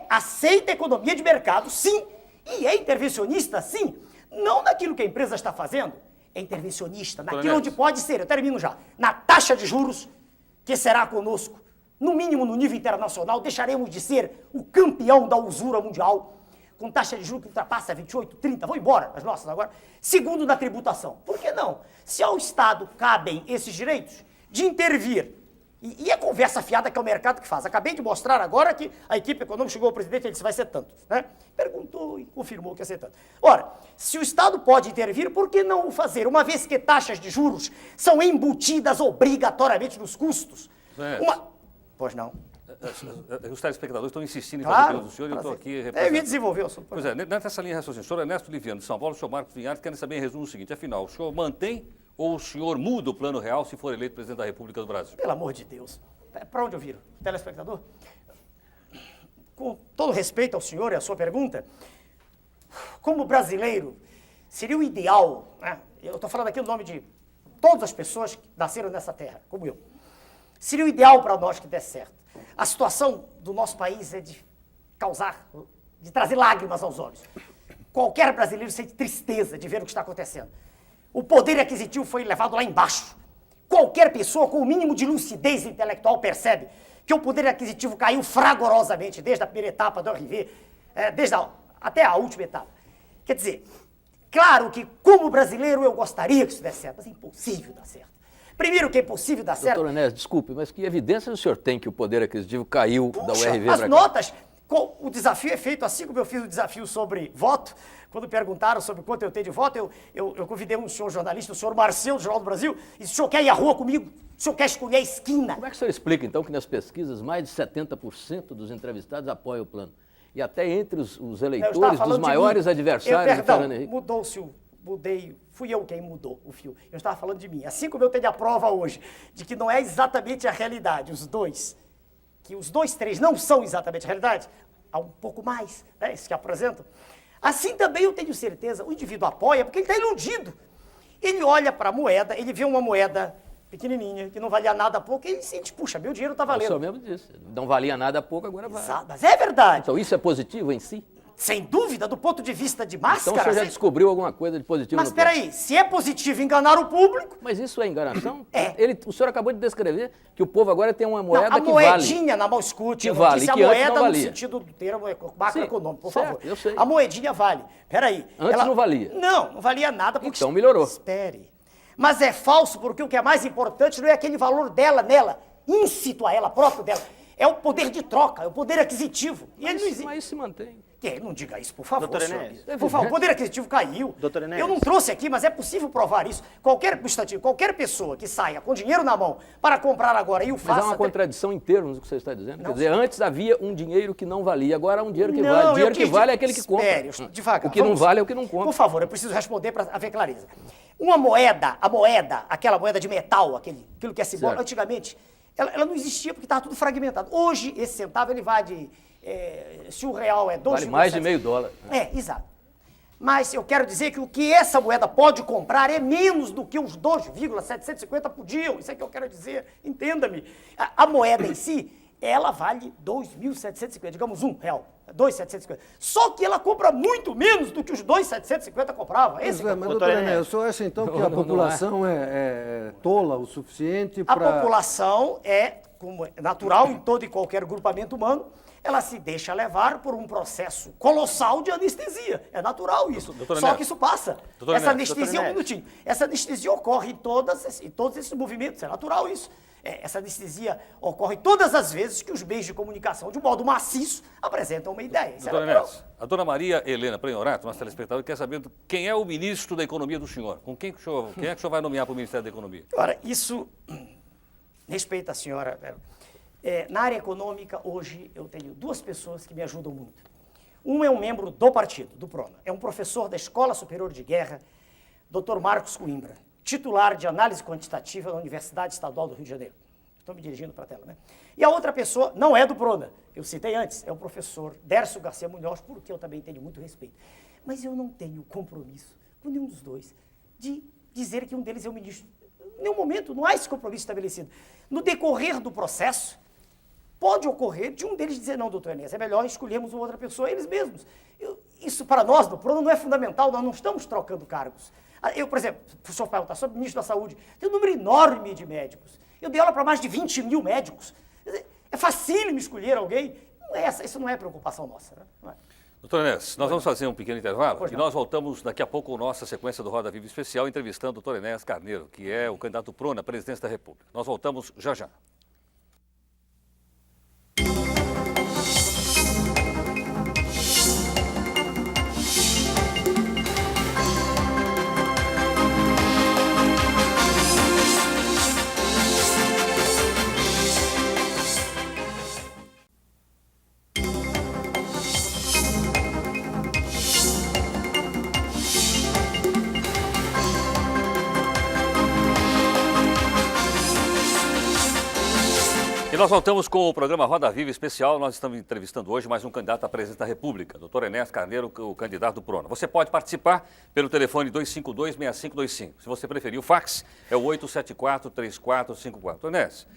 aceita a economia de mercado, sim, e é intervencionista, sim, não naquilo que a empresa está fazendo, é intervencionista naquilo onde pode ser, eu termino já, na taxa de juros, que será conosco, no mínimo no nível internacional, deixaremos de ser o campeão da usura mundial, com taxa de juros que ultrapassa 28, 30, vão embora as nossas agora. Segundo, na tributação. Por que não? Se ao Estado cabem esses direitos de intervir, e é conversa fiada que é o mercado que faz. Acabei de mostrar agora que a equipe econômica chegou ao presidente e disse vai ser tanto, né? Perguntou e confirmou que ia ser tanto. Ora, se o Estado pode intervir, por que não o fazer? Uma vez que taxas de juros são embutidas obrigatoriamente nos custos. Pois não.
Os telespectadores estão insistindo em
Claro,
fazer perguntas do senhor e eu estou aqui representando.
Eu ia desenvolver o assunto.
Pois é, nessa linha de raciocínio, o senhor Ernesto Liviano, de São Paulo, o senhor Marcos Vinhares, querem saber em resumo o seguinte, afinal, o senhor mantém ou o senhor muda o Plano Real se for eleito presidente da República do Brasil?
Pelo amor de Deus. Para onde eu viro? Telespectador? Com todo respeito ao senhor e à sua pergunta, como brasileiro, seria o ideal, né? Eu estou falando aqui no nome de todas as pessoas que nasceram nessa terra, como eu. Seria o ideal para nós que desse certo. A situação do nosso país é de trazer lágrimas aos olhos. Qualquer brasileiro sente tristeza de ver o que está acontecendo. O poder aquisitivo foi levado lá embaixo. Qualquer pessoa com o mínimo de lucidez intelectual percebe que o poder aquisitivo caiu fragorosamente desde a primeira etapa do RV, até a última etapa. Quer dizer, claro que como brasileiro eu gostaria que isso desse certo, mas é impossível dar certo. Primeiro que é impossível dar certo...
Doutor Ernesto, desculpe, mas que evidências o senhor tem que o poder aquisitivo caiu da URV
as
para cá?
notas, o desafio é feito assim como eu fiz o desafio sobre voto, quando perguntaram sobre quanto eu tenho de voto, eu convidei um senhor jornalista, o senhor Marcelo, do Jornal do Brasil, e disse, o senhor quer ir à rua comigo? O senhor quer escolher a esquina?
Como é que o senhor explica, então, que nas pesquisas mais de 70% dos entrevistados apoiam o plano? E até entre os eleitores dos maiores adversários do Fernando Henrique?
Fui eu quem mudou o fio. Eu estava falando de mim. Assim como eu tenho a prova hoje de que não é exatamente a realidade, os dois, três não são exatamente a realidade, há um pouco mais, né, esses que apresentam. Assim também eu tenho certeza, o indivíduo apoia porque ele está iludido. Ele olha para a moeda, ele vê uma moeda pequenininha, que não valia nada a pouco, e ele sente, puxa, meu dinheiro está valendo.
O senhor mesmo disse, não valia nada a pouco, agora vale.
Exato, mas é verdade.
Então isso é positivo em si?
Sem dúvida, do ponto de vista de máscara...
Então o senhor já descobriu alguma coisa de positivo
Mas
no plano?
espera aí, se é positivo enganar o público...
Mas isso é enganação?
É.
O senhor acabou de descrever que o povo agora tem uma moeda
não, a
que vale.
moedinha na mão escute,
Que
eu não
vale,
disse a
que antes
moeda
não
no
valia.
sentido do termo macroeconômico, por
certo,
favor.
eu sei.
A moedinha vale. Peraí.
Antes não valia.
Não valia nada. Porque...
Então melhorou.
Espere. Mas é falso porque o que é mais importante não é aquele valor nela, íncito a ela, próprio dela. É o poder de troca, é o poder aquisitivo. E ele não existe.
Mas se mantém.
Não diga isso, por favor,
Doutor
senhor.
Enéas.
Por favor, o poder aquisitivo caiu.
Doutor Enéas.
Eu não trouxe aqui, mas é possível provar isso. Qualquer pessoa que saia com dinheiro na mão para comprar agora e o faça...
Mas há uma contradição em termos do que você está dizendo. Quer dizer, antes havia um dinheiro que não valia, agora há um dinheiro que vale. O dinheiro que vale é aquele que compra.
Espere, devagar.
O que não vale é o que não compra.
Por favor, eu preciso responder para haver clareza. Uma moeda, aquela moeda de metal, aquilo que é simbólico, antigamente, ela não existia porque estava tudo fragmentado. Hoje, esse centavo, ele vai de... se o real é 2...
Vale mais de meio dólar.
Exato. Mas eu quero dizer que o que essa moeda pode comprar é menos do que os 2,750 podiam. Isso é que eu quero dizer, entenda-me. A moeda em si, ela vale 2.750, digamos R$1, 2.750. Só que ela compra muito menos do que os 2.750 compravam.
Mas, doutor Enéas, o senhor acha então que a população é tola o suficiente para...
A população como é natural em todo e qualquer grupamento humano, ela se deixa levar por um processo colossal de anestesia. É natural isso.
Doutor
Só
Enéas.
que isso passa.
Doutor
Essa
Enéas.
anestesia, um minutinho. Essa anestesia ocorre em todos esses movimentos. É natural isso. Essa anestesia ocorre todas as vezes que os meios de comunicação, de modo maciço, apresentam uma ideia. Isso é
Doutor
natural.
Enéas, a dona Maria Helena Prenhorato, nossa telespectadora, quer saber quem é o ministro da Economia do senhor. Quem é que o senhor vai nomear para o Ministério da Economia?
Ora, isso... Respeita a senhora. Na área econômica, hoje, eu tenho duas pessoas que me ajudam muito. Um é um membro do partido, do PRONA. É um professor da Escola Superior de Guerra, Dr. Marcos Coimbra. titular de análise quantitativa da Universidade Estadual do Rio de Janeiro. Estou me dirigindo para a tela, né? E a outra pessoa não é do Prona, eu citei antes, é o professor Dércio Garcia Munhoz, porque eu também tenho muito respeito. Mas eu não tenho compromisso com nenhum dos dois de dizer que um deles é o ministro. Em nenhum momento, não há esse compromisso estabelecido. No decorrer do processo, pode ocorrer de um deles dizer, não, doutor Enéas, é melhor escolhermos uma outra pessoa, eles mesmos. Isso para nós, no Prona, não é fundamental, nós não estamos trocando cargos. Eu, por exemplo, o senhor perguntar sobre o ministro da Saúde, tem um número enorme de médicos. Eu dei aula para mais de 20 mil médicos. É facílimo escolher alguém. Não é isso não é preocupação nossa. Né? Não é.
Doutor Enéas, nós vamos fazer um pequeno intervalo e nós voltamos daqui a pouco com nossa sequência do Roda Viva Especial, entrevistando o doutor Enéas Carneiro, que é o candidato Prona à presidência da República. Nós voltamos já já. E nós voltamos com o programa Roda Viva Especial. Nós estamos entrevistando hoje mais um candidato à presidência da República, doutor Enéas Carneiro, o candidato do Prona. Você pode participar pelo telefone 252-6525. Se você preferir, o fax é o 874-3454. Enéas,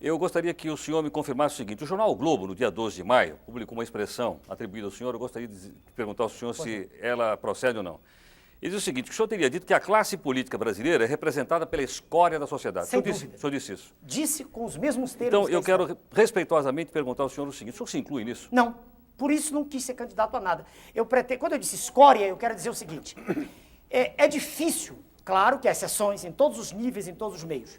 eu gostaria que o senhor me confirmasse o seguinte. O jornal o Globo, no dia 12 de maio, publicou uma expressão atribuída ao senhor. Eu gostaria de perguntar ao senhor se ela procede ou não. Ele diz o seguinte, que o senhor teria dito que a classe política brasileira é representada pela escória da sociedade.
Sem
O senhor disse isso?
Disse com os mesmos termos.
Então,
que
eu
a
quero respeitosamente perguntar ao senhor o seguinte, o senhor se inclui nisso?
Não, por isso não quis ser candidato a nada. Quando eu disse escória, eu quero dizer o seguinte, é difícil, claro que há exceções em todos os níveis, em todos os meios,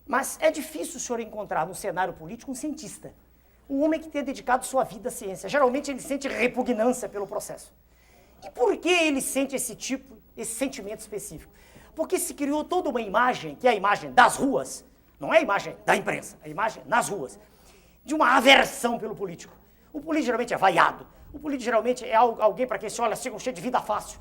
mas é difícil o senhor encontrar no cenário político um cientista, um homem que tenha dedicado sua vida à ciência. Geralmente ele sente repugnância pelo processo. E por que ele sente esse sentimento específico? Porque se criou toda uma imagem, que é a imagem das ruas, não é a imagem da imprensa, é a imagem nas ruas, de uma aversão pelo político. O político geralmente é vaiado, o político geralmente é alguém para quem se olha assim, cheio de vida fácil.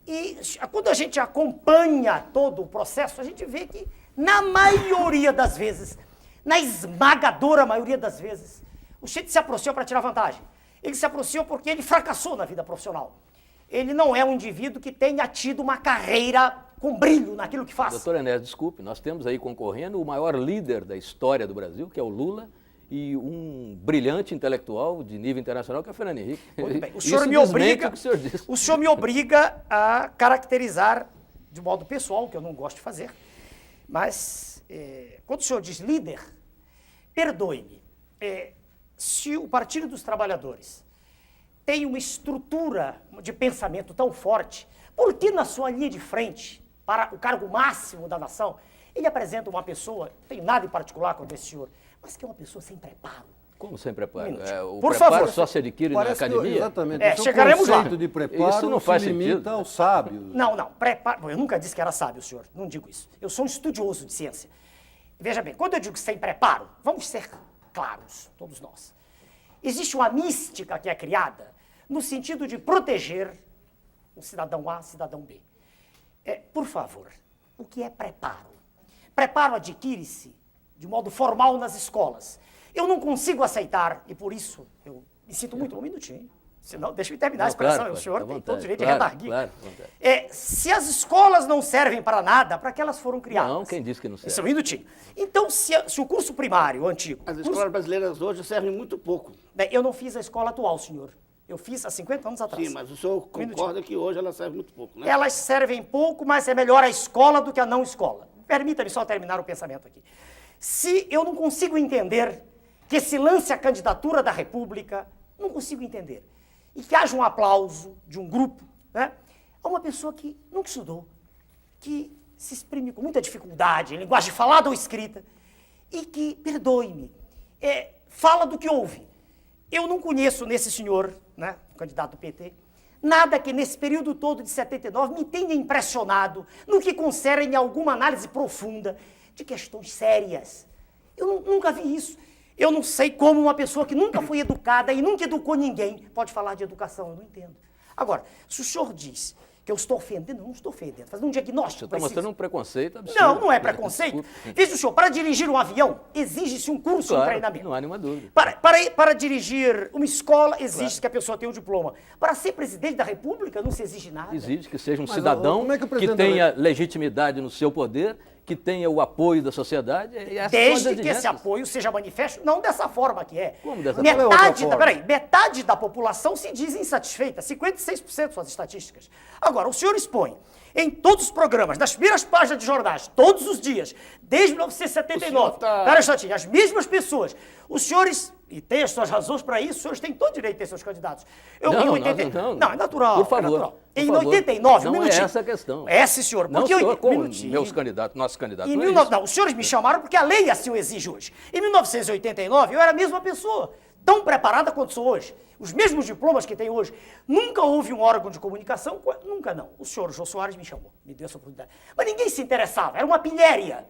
E quando a gente acompanha todo o processo, a gente vê que, na maioria das vezes, na esmagadora maioria das vezes, o sujeito se aproxima para tirar vantagem. Ele se aproxima porque ele fracassou na vida profissional. Ele não é um indivíduo que tenha tido uma carreira com brilho naquilo que faz.
Doutor Enéas, desculpe, nós temos aí concorrendo o maior líder da história do Brasil, que é o Lula, e um brilhante intelectual de nível internacional, que é o Fernando Henrique.
Muito bem. O
Isso
senhor me obriga a caracterizar de modo pessoal, que eu não gosto de fazer, mas quando o senhor diz líder, perdoe-me, se o Partido dos Trabalhadores tem uma estrutura de pensamento tão forte, por que na sua linha de frente, para o cargo máximo da nação, ele apresenta uma pessoa, não tem nada em particular contra esse senhor, mas que é uma pessoa sem preparo?
Como sem preparo?
Um
o
por
preparo
favor.
só se adquire na academia?
Exatamente.
Chegaremos lá.
O conceito de preparo
Isso não faz
se limita
sentido.
aos sábios.
Não, preparo. Eu nunca disse que era sábio, senhor. Não digo isso. Eu sou um estudioso de ciência. Veja bem, quando eu digo sem preparo, vamos ser claros, todos nós. Existe uma mística que é criada no sentido de proteger o cidadão A, cidadão B. Por favor, o que é preparo? Preparo adquire-se de modo formal nas escolas. Eu não consigo aceitar, e por isso eu me sinto muito... Um minutinho. Senão, deixa eu terminar a expressão.
Claro,
o senhor tem todo o direito
claro,
de redarguir.
claro,
se as escolas não servem para nada, para que elas foram criadas?
Não, quem disse que não serve?
Só um minutinho. Então, se o curso primário, o antigo...
As escolas brasileiras hoje servem muito pouco.
Bem, eu não fiz a escola atual, senhor. Eu fiz há 50 anos atrás.
Sim, mas o senhor concorda que hoje ela serve muito pouco, né?
Elas servem pouco, mas é melhor a escola do que a não escola. Permita-me só terminar o pensamento aqui. Se eu não consigo entender que se lance a candidatura da República, não consigo entender, e que haja um aplauso de um grupo, né, a uma pessoa que nunca estudou, que se exprime com muita dificuldade, em linguagem falada ou escrita, e que, perdoe-me, fala do que ouve. Eu não conheço nesse senhor, né, candidato do PT, nada que nesse período todo de 79 me tenha impressionado no que concerne alguma análise profunda de questões sérias. Eu nunca vi isso. Eu não sei como uma pessoa que nunca foi educada e nunca educou ninguém pode falar de educação, eu não entendo. Agora, se o senhor diz Que eu estou ofendendo? Não estou ofendendo. Fazendo um diagnóstico
Você está
preciso.
mostrando um preconceito absurdo.
Não, não é preconceito. Veja o senhor, para dirigir um avião, exige-se um curso, um
Claro,
treinamento.
não há nenhuma dúvida.
Para dirigir uma escola, exige que a pessoa tenha um diploma. Para ser presidente da República, não se exige nada.
Exige que seja um
Mas,
cidadão
como é que o
que
presidente
tenha legitimidade no seu poder, que tenha o apoio da sociedade. E essas são as
Desde que
exigências.
esse apoio seja manifesto, não dessa forma que é.
Como dessa
forma? Qual é a outra forma?
Metade da população se diz insatisfeita, 56% são as estatísticas. Agora, o senhor expõe em todos os programas, nas primeiras páginas de jornais, todos os dias, desde 1979, Espera um instantinho, as mesmas pessoas, os senhores, e tem as suas razões para isso, os senhores têm todo direito de ter seus candidatos.
Não,
Não, é natural.
Por favor,
É natural.
por
Em
favor.
89,
Não
um minutinho.
é essa a questão.
É, sim, senhor.
Não
Porque
sou como
minutinho.
meus candidatos, nossos candidatos.
Em
não é
19...
isso.
Não, os senhores me chamaram porque a lei assim o exige hoje. Em 1989, eu era a mesma pessoa, tão preparada quanto sou hoje. Os mesmos diplomas que tenho hoje. Nunca houve um órgão de comunicação, nunca não. O senhor Jô Soares me chamou, me deu essa oportunidade. Mas ninguém se interessava, era uma pilhéria.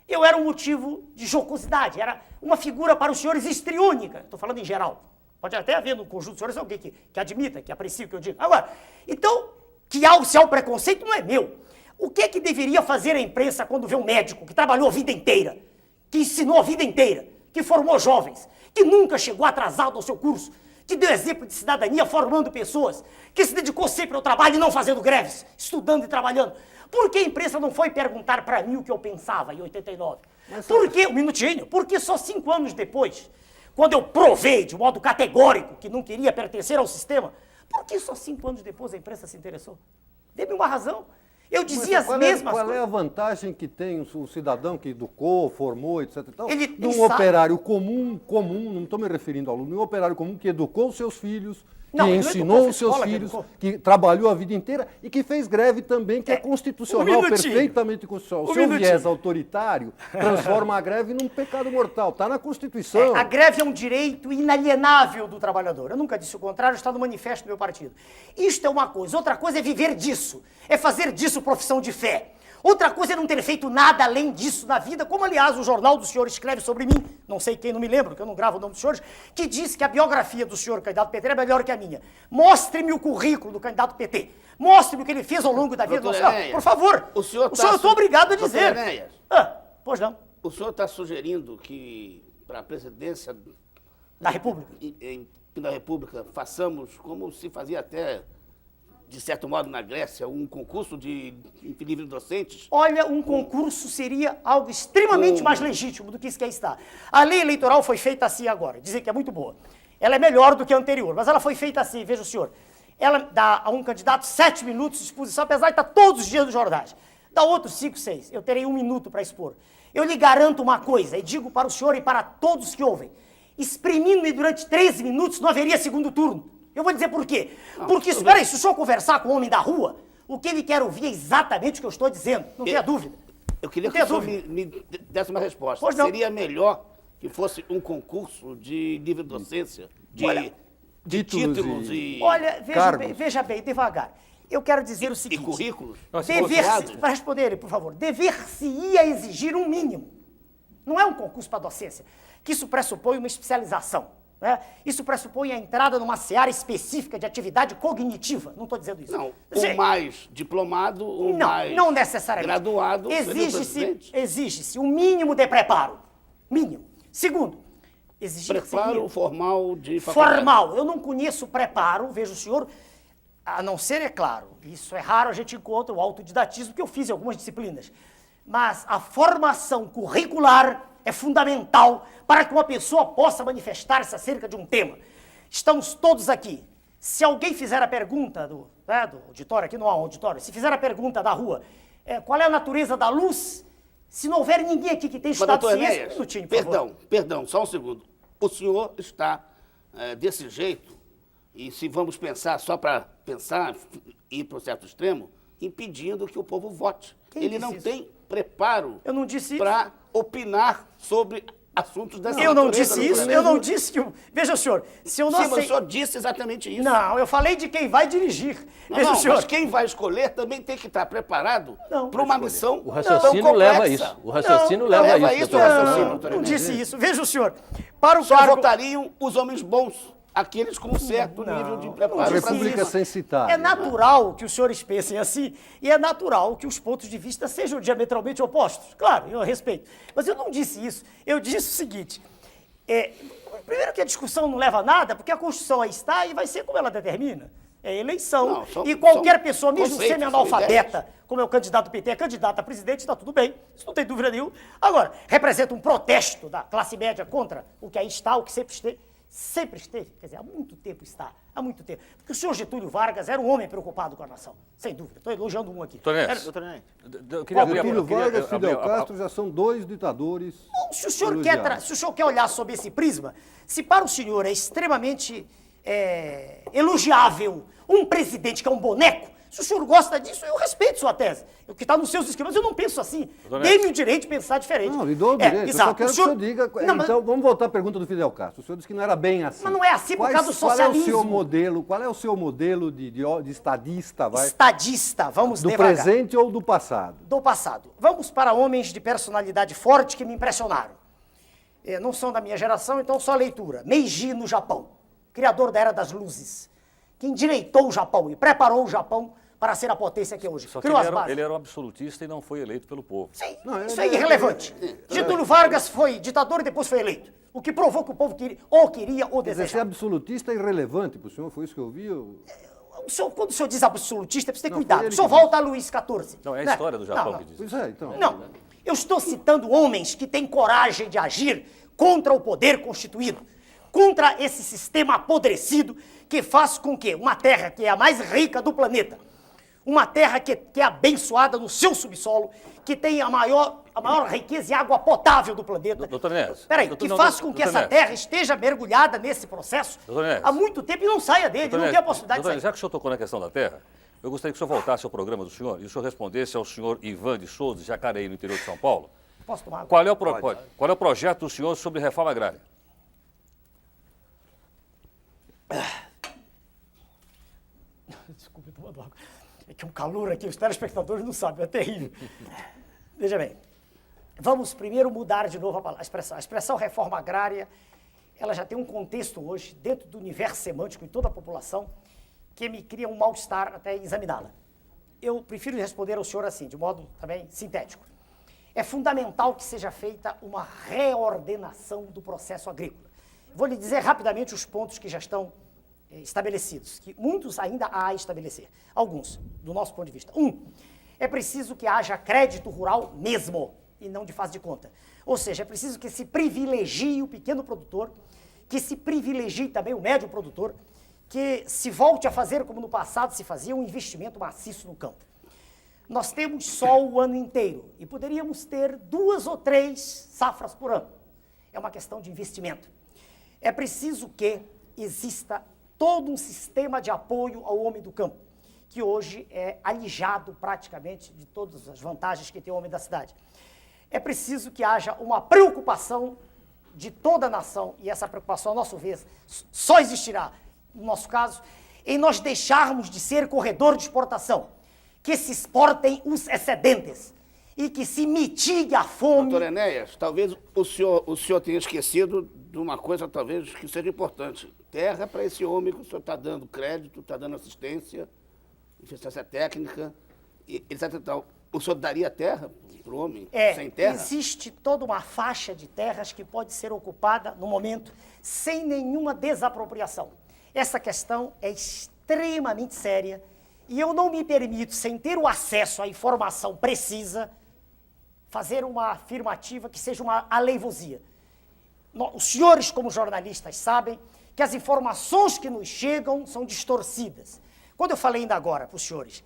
Eu era um motivo de jocosidade, era uma figura para os senhores histriônica. Estou falando em geral. Pode até haver no conjunto dos senhores alguém que admita, que aprecie o que eu digo. Agora, então, se há o preconceito, não é meu. O que é que deveria fazer a imprensa quando vê um médico que trabalhou a vida inteira, que ensinou a vida inteira, que formou jovens, que nunca chegou atrasado ao seu curso, que deu exemplo de cidadania formando pessoas, que se dedicou sempre ao trabalho e não fazendo greves, estudando e trabalhando? Por que a imprensa não foi perguntar para mim o que eu pensava em 89? Por que, um minutinho, porque só 5 anos depois, quando eu provei de modo categórico que não queria pertencer ao sistema, por que só 5 anos depois a imprensa se interessou? Dê-me uma razão. Eu dizia as mesmas
Qual é
coisas.
a vantagem que tem o cidadão que educou, formou, etc. e tal,
Ele
de um
sabe.
operário comum, não estou me referindo ao aluno, um operário comum que educou os seus filhos,
Não,
que
ele não
ensinou
educou,
os seus
escola que
filhos,
educou.
que trabalhou a vida inteira e que fez greve também, que é constitucional,
um minutinho.
perfeitamente constitucional. O
Um
seu
minutinho.
viés autoritário transforma a greve num pecado mortal. Está na Constituição.
A greve é um direito inalienável do trabalhador. Eu nunca disse o contrário, está no manifesto do meu partido. Isto é uma coisa. Outra coisa é viver disso. É fazer disso profissão de fé. Outra coisa é não ter feito nada além disso na vida, como, aliás, o jornal do senhor escreve sobre mim, não sei quem, não me lembro, que eu não gravo o nome dos senhores, que diz que a biografia do senhor candidato PT é melhor que a minha. Mostre-me o currículo do candidato PT. Mostre-me o que ele fez ao longo da vida.
Doutor
Não,
Enéas,
por favor.
o senhor
eu estou obrigado a
Doutor
dizer.
Enéas.
Pois não.
O senhor está sugerindo que para a presidência
Da República.
da República façamos como se fazia até, de certo modo, na Grécia, um concurso de livres docentes?
Olha, um concurso seria algo extremamente mais legítimo do que isso que aí está. A lei eleitoral foi feita assim agora, dizer que é muito boa. Ela é melhor do que a anterior, mas ela foi feita assim, veja o senhor. Ela dá a um candidato 7 minutos de exposição, apesar de estar todos os dias nos jornais. Dá outros 5, 6. Eu terei 1 minuto para expor. Eu lhe garanto uma coisa, e digo para o senhor e para todos que ouvem. Exprimindo-me durante 13 minutos, não haveria segundo turno. Eu vou dizer por quê. Porque, espera aí, se o senhor conversar com o homem da rua, o que ele quer ouvir é exatamente o que eu estou dizendo. Não tenha dúvida.
Eu queria
Não
que o
tenha
senhor me desse uma resposta.
Pois não.
Seria melhor que fosse um concurso de livre docência, de,
Olha,
de títulos e
Olha,
Cargos.
veja bem, devagar. Eu quero dizer o seguinte.
currículos?
Para responder ele, por favor. Dever-se-ia exigir um mínimo. Não é um concurso para docência, que isso pressupõe uma especialização. Né? Isso pressupõe a entrada numa seara específica de atividade cognitiva. Não estou dizendo isso.
Não,
Sim.
o mais diplomado, o mais
não necessariamente.
graduado, seria o presidente.
Exige-se um mínimo de preparo. Mínimo. Segundo,
Preparo formal de faculdade.
formal. Eu não conheço preparo, veja o senhor, a não ser, é claro, isso é raro, a gente encontra o autodidatismo, que eu fiz em algumas disciplinas. Mas a formação curricular é fundamental para que uma pessoa possa manifestar-se acerca de um tema. Estamos todos aqui. Se alguém fizer a pergunta do auditório, aqui não há um auditório, se fizer a pergunta da rua, qual é a natureza da luz, se não houver ninguém aqui que tenha
Mas,
estudado
doutor
ciência...
Enéas,
Um minutinho, por favor.
perdão, só um segundo. O senhor está desse jeito, e se vamos pensar só para pensar, ir para um certo extremo, impedindo que o povo vote.
Quem
Ele
disse
não
isso?
tem preparo
Eu não disse isso.
para opinar sobre assuntos dessa
Eu não
natureza,
disse isso,
doutor
eu
Enéas.
não disse que... Veja, senhor, se eu não
Sim, mas o
aceito...
senhor disse exatamente isso.
Não, eu falei de quem vai dirigir.
Não,
Veja,
não,
senhor...
mas quem vai escolher também tem que estar preparado
Não.
para uma missão
O
tão
raciocínio
complexa.
leva a isso. O raciocínio leva a
leva
isso,
isso,
doutor.
raciocínio.
Não disse isso. Veja o senhor, para o
Só
cargo...
votariam os homens bons. aqueles com um certo nível de
A
preparo.
disse
República
isso.
sensitária.
É natural que os senhores pensem assim, e é natural que os pontos de vista sejam diametralmente opostos. Claro, eu respeito. Mas eu não disse isso. Eu disse o seguinte: primeiro que a discussão não leva a nada, porque a Constituição aí está e vai ser como ela determina. É eleição.
Não, são-
e qualquer
são
pessoa, mesmo
conceitos,
semi-analfabeta, como é o candidato do PT, é candidato a presidente, está tudo bem. Isso não tem dúvida nenhuma. Agora, representa um protesto da classe média contra o que aí está, o que sempre esteve. Sempre esteve, quer dizer, há muito tempo está, há muito tempo. Porque o senhor Getúlio Vargas era um homem preocupado com a nação, sem dúvida. Estou elogiando um aqui.
Doutor Enéas,
Doutor Enéas.
eu queria abrir
Getúlio
eu queria
Vargas e
abrir
Fidel Castro já são dois ditadores.
Bom, se o senhor
elogiados.
se o senhor quer olhar sob esse prisma, se para o senhor é extremamente elogiável um presidente que é um boneco, se o senhor gosta disso, eu respeito sua tese. O que está nos seus esquemas, eu não penso assim.
Doutor
Dê-me o direito de pensar diferente.
Não, lhe dou o direito. Eu só
exato.
quero que o senhor diga.
Não, mas-
Então, vamos voltar à pergunta do Fidel Castro. O senhor disse que não era bem assim.
Mas não é assim por causa do
Qual é o seu
socialismo.
modelo? Qual é o seu modelo de estadista, vai?
Estadista, vamos
Do
devagar.
presente ou do passado?
Do passado. Vamos para homens de personalidade forte que me impressionaram. Não são da minha geração, então só leitura. Meiji no Japão, criador da Era das Luzes, que endireitou o Japão e preparou o Japão para ser a potência que é hoje.
Só que
Criou
ele
as bases.
era um absolutista e não foi eleito pelo povo.
Sim,
Não,
isso
ele
é irrelevante. Getúlio Vargas foi ditador e depois foi eleito. O que provou que o povo queria ou
Quer dizer, ser
desejava.
absolutista é irrelevante para o senhor, foi isso que eu vi?
Quando o senhor diz absolutista, precisa ter
Não,
cuidado.
foi
O
ele
senhor
que
volta a Luís XIV.
Não, é a
né?
história do Japão
Não,
que diz.
Pois é, então.
Não, eu estou citando homens que têm coragem de agir contra o poder constituído, contra esse sistema apodrecido que faz com que uma terra que é a mais rica do planeta, uma terra que é abençoada no seu subsolo, que tem a maior riqueza de água potável do planeta.
Doutor Enéas.
Peraí,
Doutor-
que
não,
faz
doutor-
com que essa
doutor Enéas.
terra esteja mergulhada nesse processo
Doutor Enéas.
há muito tempo e não saia dele,
Doutor
não
Enéas,
tem a possibilidade
doutor
de
Enéas,
sair.
já que o senhor tocou na questão da terra, eu gostaria que o senhor voltasse ao programa do senhor e o senhor respondesse ao senhor Ivan de Souza, de Jacareí, no interior de São Paulo.
Posso tomar água?
Qual é o projeto do senhor sobre reforma agrária?
Desculpe, tomando água. É que um calor aqui, os telespectadores não sabem, é terrível. Veja bem, vamos primeiro mudar de novo a expressão. A expressão reforma agrária, ela já tem um contexto hoje, dentro do universo semântico em toda a população, que me cria um mal-estar até examiná-la. Eu prefiro responder ao senhor assim, de modo também sintético. É fundamental que seja feita uma reordenação do processo agrícola. Vou lhe dizer rapidamente os pontos que já estão estabelecidos, que muitos ainda há a estabelecer, alguns, do nosso ponto de vista. É preciso que haja crédito rural mesmo, e não de fase de conta. Ou seja, é preciso que se privilegie o pequeno produtor, que se privilegie também o médio produtor, que se volte a fazer, como no passado se fazia, um investimento maciço no campo. Nós temos só o ano inteiro, e poderíamos ter 2 ou 3 safras por ano. É uma questão de investimento. É preciso que exista todo um sistema de apoio ao homem do campo, que hoje é alijado praticamente de todas as vantagens que tem o homem da cidade. É preciso que haja uma preocupação de toda a nação, e essa preocupação, a nosso ver, só existirá, no nosso caso, em nós deixarmos de ser corredor de exportação, que se exportem os excedentes e que se mitigue a fome.
Doutor Enéas, talvez o senhor tenha esquecido de uma coisa talvez que seja importante. Terra para esse homem que o senhor está dando crédito, está dando assistência técnica, etc. O senhor daria terra para o homem sem terra?
Existe toda uma faixa de terras que pode ser ocupada no momento sem nenhuma desapropriação. Essa questão é extremamente séria e eu não me permito, sem ter o acesso à informação precisa, fazer uma afirmativa que seja uma aleivosia. Os senhores, como jornalistas, sabem que as informações que nos chegam são distorcidas. Quando eu falei ainda agora para os senhores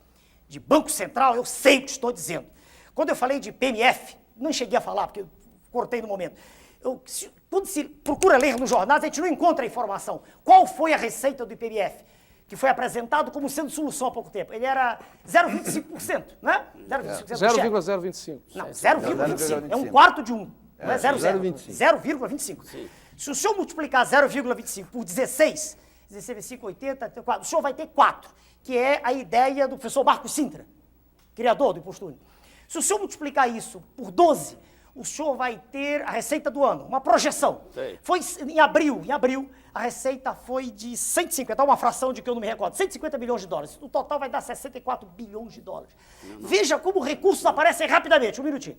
de Banco Central, eu sei o que estou dizendo. Quando eu falei de PMF, não cheguei a falar, porque eu cortei no momento. Quando se procura ler nos jornais, a gente não encontra a informação. Qual foi a receita do IPMF? Que foi apresentado como sendo solução há pouco tempo. Ele era 0,25%, né?
0,025.
Não, 0,25. É um
0,25.
quarto de um. Não é
0,25.
0,25. Se o senhor multiplicar 0,25 por 16, 16 vezes 5, 80, o senhor vai ter 4, que é a ideia do professor Marcos Sintra, criador do Imposto Único. Se o senhor multiplicar isso por 12, o senhor vai ter a receita do ano, uma projeção.
Sei.
Foi em abril, a receita foi de 150, uma fração de que eu não me recordo, 150 bilhões de dólares. No total vai dar 64 bilhões de dólares. Veja como recursos aparecem rapidamente, um minutinho.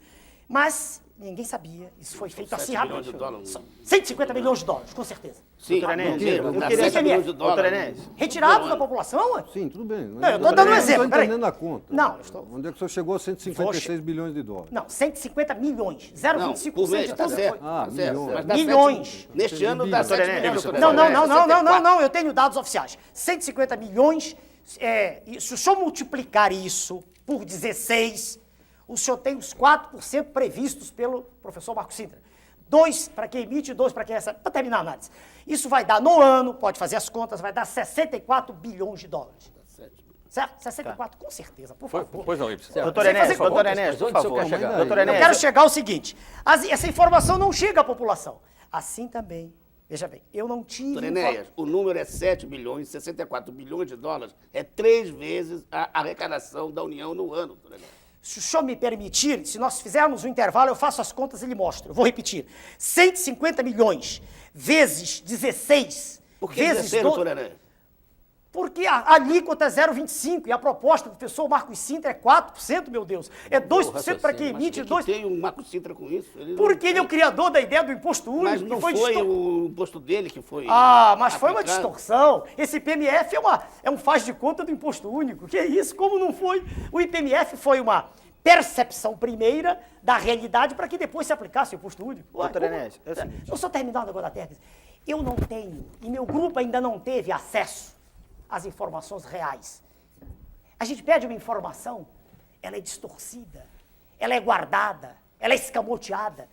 Mas ninguém sabia, isso foi feito assim
7 bilhões
rapidamente.
de dólares.
São 150 milhões de dólares, com certeza.
Sim,
Doutor Enéas,
eu
eu
queria
queria
7 milhões de
Doutor
dólares.
Enéas,
Retirados da população, ué?
Sim, tudo bem.
Não, eu tô dando um exemplo,
Não
peraí.
estou entendendo a conta.
Não, eu estou-
Onde é que o senhor chegou a 156 bilhões de dólares?
Não, 150 milhões,
Não,
0,25%
por mês,
de
tá
tudo
certo.
foi.
Ah,
tá certo.
milhões.
Mas dá
Milhões.
7, neste ano dá
Doutor
7
Enéas,
milhões.
doutor
Não,
doutor
não,
Enéas.
não, não, não, não,
64.
não, eu tenho dados oficiais. 150 milhões, e se o senhor multiplicar isso por 16, o senhor tem os 4% previstos pelo professor Marco Sintra. 2 para quem emite, 2 para quem recebe, para terminar a análise. Isso vai dar no ano, pode fazer as contas, vai dar 64 bilhões de dólares. Certo? 64, com certeza, por favor.
Pois não, Ibsen.
doutor
Sem
Enéas,
fazer
doutor
contas,
Enéas,
mas
por
onde o senhor
favor.
quer chegar?
Doutor
Eu
Enéas,
quero chegar ao seguinte, essa informação não chega à população. Assim também, veja bem, eu não tive...
Doutor Enéas, o número é 7 bilhões, 64 bilhões de dólares, é 3 vezes a arrecadação da União no ano, doutor Enéas.
Se o senhor me permitir, se nós fizermos um intervalo, eu faço as contas e lhe mostro. Eu vou repetir. 150 milhões vezes 16
Por que
vezes
16,
12,
doutor Enéas?
porque a alíquota é 0,25 e a proposta do professor Marcos Sintra é 4%, meu Deus. É 2% para quem emite,
Que
2%.
tem o Marco Sintra com isso? Ele não
Porque ele é o
tem.
criador da ideia do imposto único.
Mas
que
não
foi
foi
distor-
o imposto dele que foi.
Ah, mas foi uma
aplicado?
distorção. Esse IPMF é um faz de conta do imposto único. Que é isso? Como não foi? O IPMF foi uma percepção primeira da realidade para que depois se aplicasse o imposto único. Ué,
Doutor
como-
Enéas, é o seguinte.
Eu só terminar o negócio da terra. Eu não tenho, e meu grupo ainda não teve acesso às informações reais. A gente pede uma informação, ela é distorcida, ela é guardada, ela é escamoteada.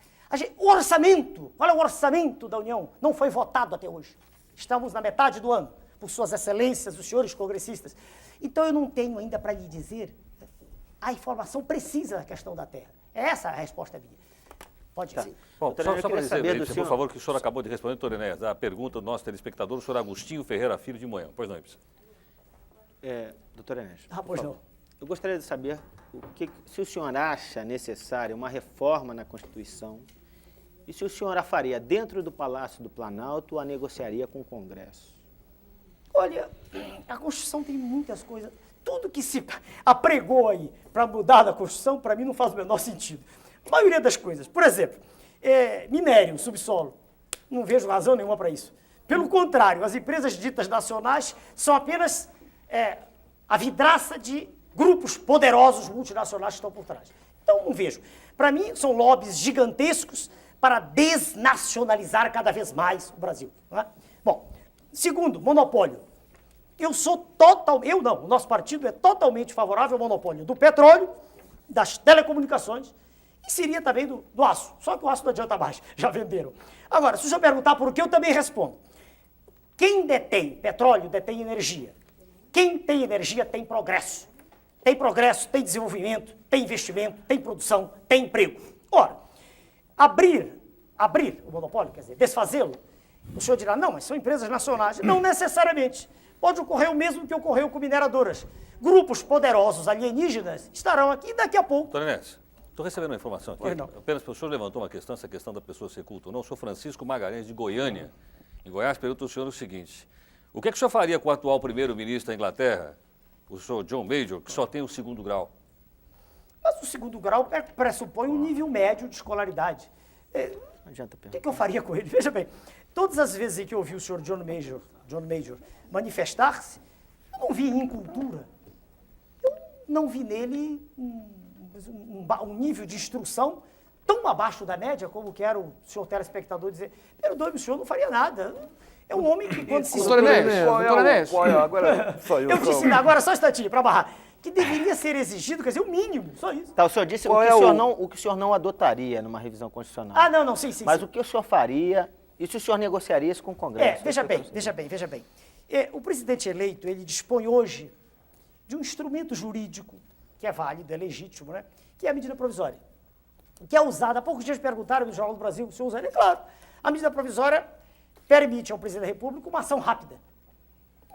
O orçamento, qual é o orçamento da União? Não foi votado até hoje. Estamos na metade do ano, por suas excelências, os senhores congressistas. Então eu não tenho ainda para lhe dizer a informação precisa da questão da terra. Essa é a resposta minha. Pode ir.
Bom,
Doutor
só
Enéas, eu
para
queria
dizer,
saber do
Ibsen,
senhor-
por favor, que o senhor acabou de responder, doutor Enéas, a pergunta do nosso telespectador, o senhor Agostinho Ferreira Filho de Moema. Pois não, Ibsen.
Doutor Enéas,
Ah,
por
pois
favor.
não.
Eu gostaria de saber se o senhor acha necessária uma reforma na Constituição e se o senhor a faria dentro do Palácio do Planalto ou a negociaria com o Congresso.
Olha, a Constituição tem muitas coisas. Tudo que se apregou aí para mudar da Constituição, para mim, não faz o menor sentido. A maioria das coisas. Por exemplo, minério, subsolo. Não vejo razão nenhuma para isso. Pelo contrário, as empresas ditas nacionais são apenas a vidraça de grupos poderosos multinacionais que estão por trás. Então, não vejo. Para mim, são lobbies gigantescos para desnacionalizar cada vez mais o Brasil. Não é? Bom, segundo, monopólio. O nosso partido é totalmente favorável ao monopólio do petróleo, das telecomunicações e seria também do aço. Só que o aço não adianta mais, já venderam. Agora, se o senhor perguntar por que, eu também respondo. Quem detém petróleo, detém energia. Quem tem energia tem progresso. Tem progresso, tem desenvolvimento, tem investimento, tem produção, tem emprego. Ora, abrir o monopólio, quer dizer, desfazê-lo, o senhor dirá, não, mas são empresas nacionais. Não necessariamente. Pode ocorrer o mesmo que ocorreu com mineradoras. Grupos poderosos alienígenas estarão aqui daqui a pouco.
Doutor Enéas, estou recebendo uma informação aqui.
Pois não.
Apenas o senhor levantou uma questão, essa questão da pessoa ser culta ou não. Eu sou Francisco Magalhães, de Goiânia. Em Goiás, pergunto ao senhor o seguinte. O que é que o senhor faria com o atual primeiro-ministro da Inglaterra, o senhor John Major, que só tem o 2º grau?
Mas o 2º grau pressupõe um nível médio de escolaridade.
Não adianta
O
perguntar.
que eu faria com ele? Veja bem, todas as vezes em que eu ouvi o senhor John Major manifestar-se, eu não vi incultura. Eu não vi nele um nível de instrução tão abaixo da média como quer o senhor telespectador dizer. Perdoe-me, o senhor não faria nada. É um homem que quando se...
Doutor Enéas, doutor Enéas.
Agora só
Eu te ensino agora, só um instantinho, para barrar. Que deveria ser exigido, quer dizer, o mínimo, só isso.
Tá, o senhor disse
Qual
o que,
é
o senhor
o-
não, o que o senhor não adotaria numa revisão constitucional.
Ah, não, sim.
Mas
sim.
o que o senhor faria e se o senhor negociaria isso com o Congresso?
Veja
Isso que eu
bem,
quero
veja bem. O presidente eleito, ele dispõe hoje de um instrumento jurídico que é válido, é legítimo, né? Que é a medida provisória. Que é usada, há poucos dias perguntaram no Jornal do Brasil, o senhor usaria? Claro, a medida provisória permite ao presidente da República uma ação rápida.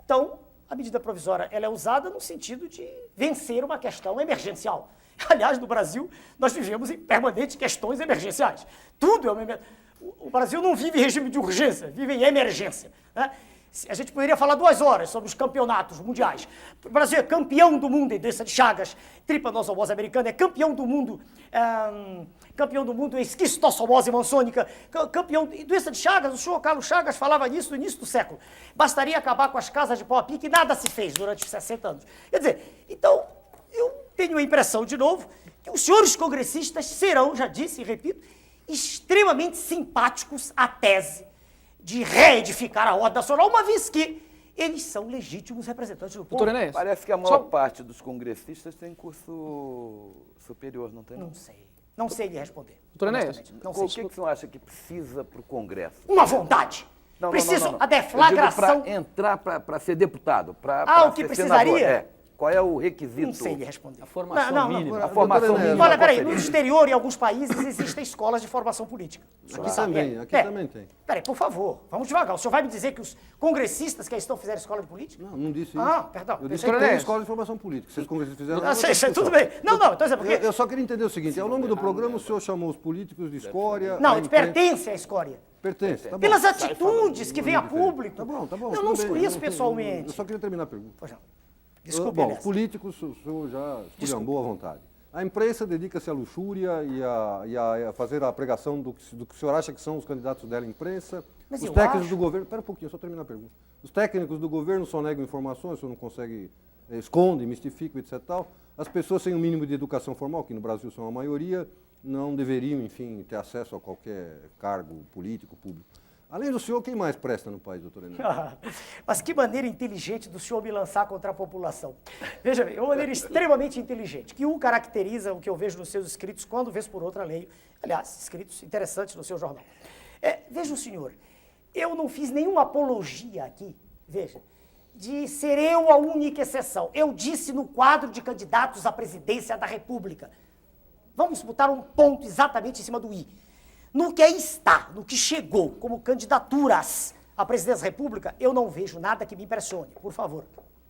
Então, a medida provisória ela é usada no sentido de vencer uma questão emergencial. Aliás, no Brasil, nós vivemos em permanentes questões emergenciais. Tudo é uma O Brasil não vive em regime de urgência, vive em emergência. Né? A gente poderia falar 2 horas sobre os campeonatos mundiais. O Brasil é campeão do mundo em doença de Chagas, tripanossomose americana, é campeão do mundo em esquistossomose mansônica, campeão em doença de Chagas. O senhor Carlos Chagas falava nisso no início do século. Bastaria acabar com as casas de pau a pique e nada se fez durante 60 anos. Quer dizer, então, eu tenho a impressão, de novo, que os senhores congressistas serão, já disse e repito, extremamente simpáticos à tese de reedificar a ordem nacional, uma vez que eles são legítimos representantes do povo.
Doutor Enéas,
Parece que a maior parte dos congressistas tem curso superior, não tem?
Não sei. Não sei lhe responder.
Doutor Enéas,
honestamente. Não
O
sei.
que o senhor acha que precisa para o Congresso?
Uma vontade. Preciso a deflagração.
Para entrar, para ser deputado, para
o que
ser
precisaria?
senador. Qual é o requisito?
Não sei lhe responder.
A formação
Não.
mínima.
A formação mínima.
Olha, peraí,
qual
no
seria?
exterior, em alguns países, existem escolas de formação política. O senhor
Aqui
sabe,
também,
é?
aqui também tem.
Peraí, por favor, vamos devagar. O senhor vai me dizer que os congressistas que aí estão fizeram escola de política?
Não disse isso.
Perdão.
Eu disse
Pensei
que
que-
tem escola de formação política. Se os congressistas fizeram... é outra
Tudo
discussão.
bem. Não, então é porque...
Eu só queria entender o seguinte, ao longo do programa o senhor chamou os políticos de escória...
Não,
a
eles
imprensa-
pertencem à escória.
Pertence, tá bom.
Pelas atitudes que vêm a público.
Tá bom.
Eu
tudo
não os
bem,
conheço
eu
pessoalmente.
Eu só queria terminar a pergunta.
Pois não. Desculpe,
Bom,
aliás.
os políticos, o senhor já esculhambou à vontade. A imprensa dedica-se à luxúria e a fazer a pregação do que o senhor acha que são os candidatos dela à imprensa.
Mas
Os
eu
técnicos
acho-
do governo... Espera um pouquinho, só terminar a pergunta. Os técnicos do governo só negam informações, o senhor não consegue... esconde, mistifica, etc. Tal. As pessoas sem o mínimo de educação formal, que no Brasil são a maioria, não deveriam, enfim, ter acesso a qualquer cargo político, público. Além do senhor, quem mais presta no país, doutor Enéas?
Mas que maneira inteligente do senhor me lançar contra a população. Veja bem, é uma maneira extremamente inteligente, que um caracteriza o que eu vejo nos seus escritos, quando vez por outra leio, aliás, escritos interessantes no seu jornal. Veja o senhor, eu não fiz nenhuma apologia aqui, veja, de ser eu a única exceção. Eu disse no quadro de candidatos à presidência da República. Vamos botar um ponto exatamente em cima do i. No que aí está, no que chegou como candidaturas à presidência da República, eu não vejo nada que me impressione, por favor,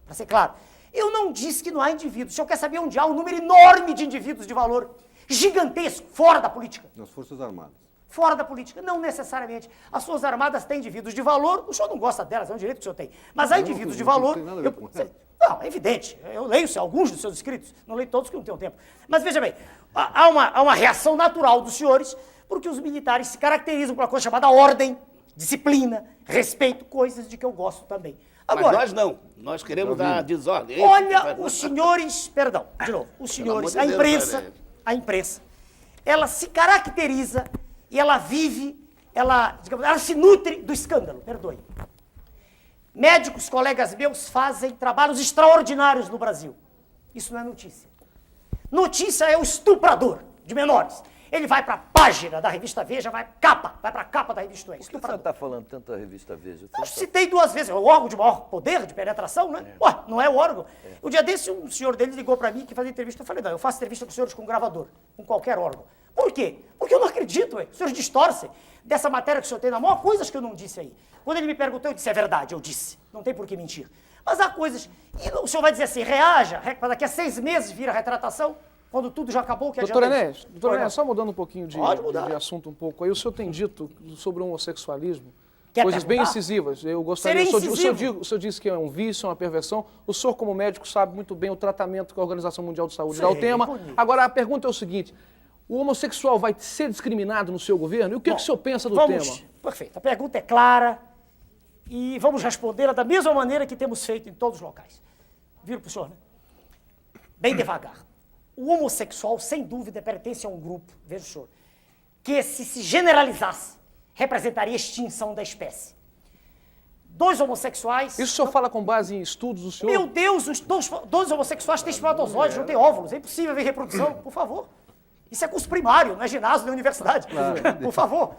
para ser claro. Eu não disse que não há indivíduos. O senhor quer saber onde há um número enorme de indivíduos de valor, gigantesco, fora da política?
Nas Forças Armadas.
Fora da política, não necessariamente. As Forças Armadas têm indivíduos de valor, o senhor não gosta delas, é um direito que o senhor tem. Mas há indivíduos de valor...
Não tem nada a ver com isso.
Não, é evidente. Eu leio alguns dos seus escritos, não leio todos que não tenho tempo. Mas veja bem, há uma reação natural dos senhores, porque os militares se caracterizam por uma coisa chamada ordem, disciplina, respeito, coisas de que eu gosto também. Agora,
Mas nós não. Nós queremos dar desordem.
olha, os senhores, perdão, de novo, os senhores,
amor de Deus,
a imprensa, ela se caracteriza e ela vive, digamos, ela se nutre do escândalo, perdoe. Médicos, colegas meus, fazem trabalhos extraordinários no Brasil. Isso não é notícia. Notícia é o estuprador de menores. Ele vai para a página da revista Veja, vai para a capa da revista Veja.
Por que o senhor está falando tanto da revista Veja?
Eu citei 2 vezes, é o órgão de maior poder de penetração, né? Ué, não é o órgão. O dia desse, um senhor dele ligou para mim que fazia entrevista. Eu falei, não, eu faço entrevista com os senhores com gravador, com qualquer órgão. Por quê? Porque eu não acredito, ué. Os senhores distorcem dessa matéria que o senhor tem na mão, há coisas que eu não disse aí. Quando ele me perguntou, eu disse, é verdade, eu disse. Não tem por que mentir. Mas há coisas... E o senhor vai dizer assim, reaja, para daqui a 6 meses vira retratação, quando tudo já acabou, o que
Doutor
adianta
Enéas,
isso?
só mudando um pouquinho
Pode mudar.
de assunto um pouco aí, o senhor tem dito sobre o homossexualismo
Quer
coisas bem
perguntar?
incisivas. Eu gostaria.
Serei
O senhor disse que é um vício, é uma perversão. O senhor, como médico, sabe muito bem o tratamento que a Organização Mundial de Saúde dá ao
Sei,
tema.
conheço.
Agora, a pergunta é o seguinte: o homossexual vai ser discriminado no seu governo? E o que,
Bom,
que o senhor pensa do
vamos,
tema?
Perfeito. A pergunta é clara e vamos respondê-la da mesma maneira que temos feito em todos os locais. Viro para o senhor, né? Bem devagar. O homossexual, sem dúvida, pertence a um grupo, veja o senhor, que se generalizasse, representaria a extinção da espécie. 2 homossexuais...
Isso o senhor fala com base em estudos do senhor?
Meu Deus, os dois homossexuais têm espermatozoides, não têm óvulos. É impossível ver reprodução, por favor. Isso é curso primário, não é ginásio nem universidade. Por favor.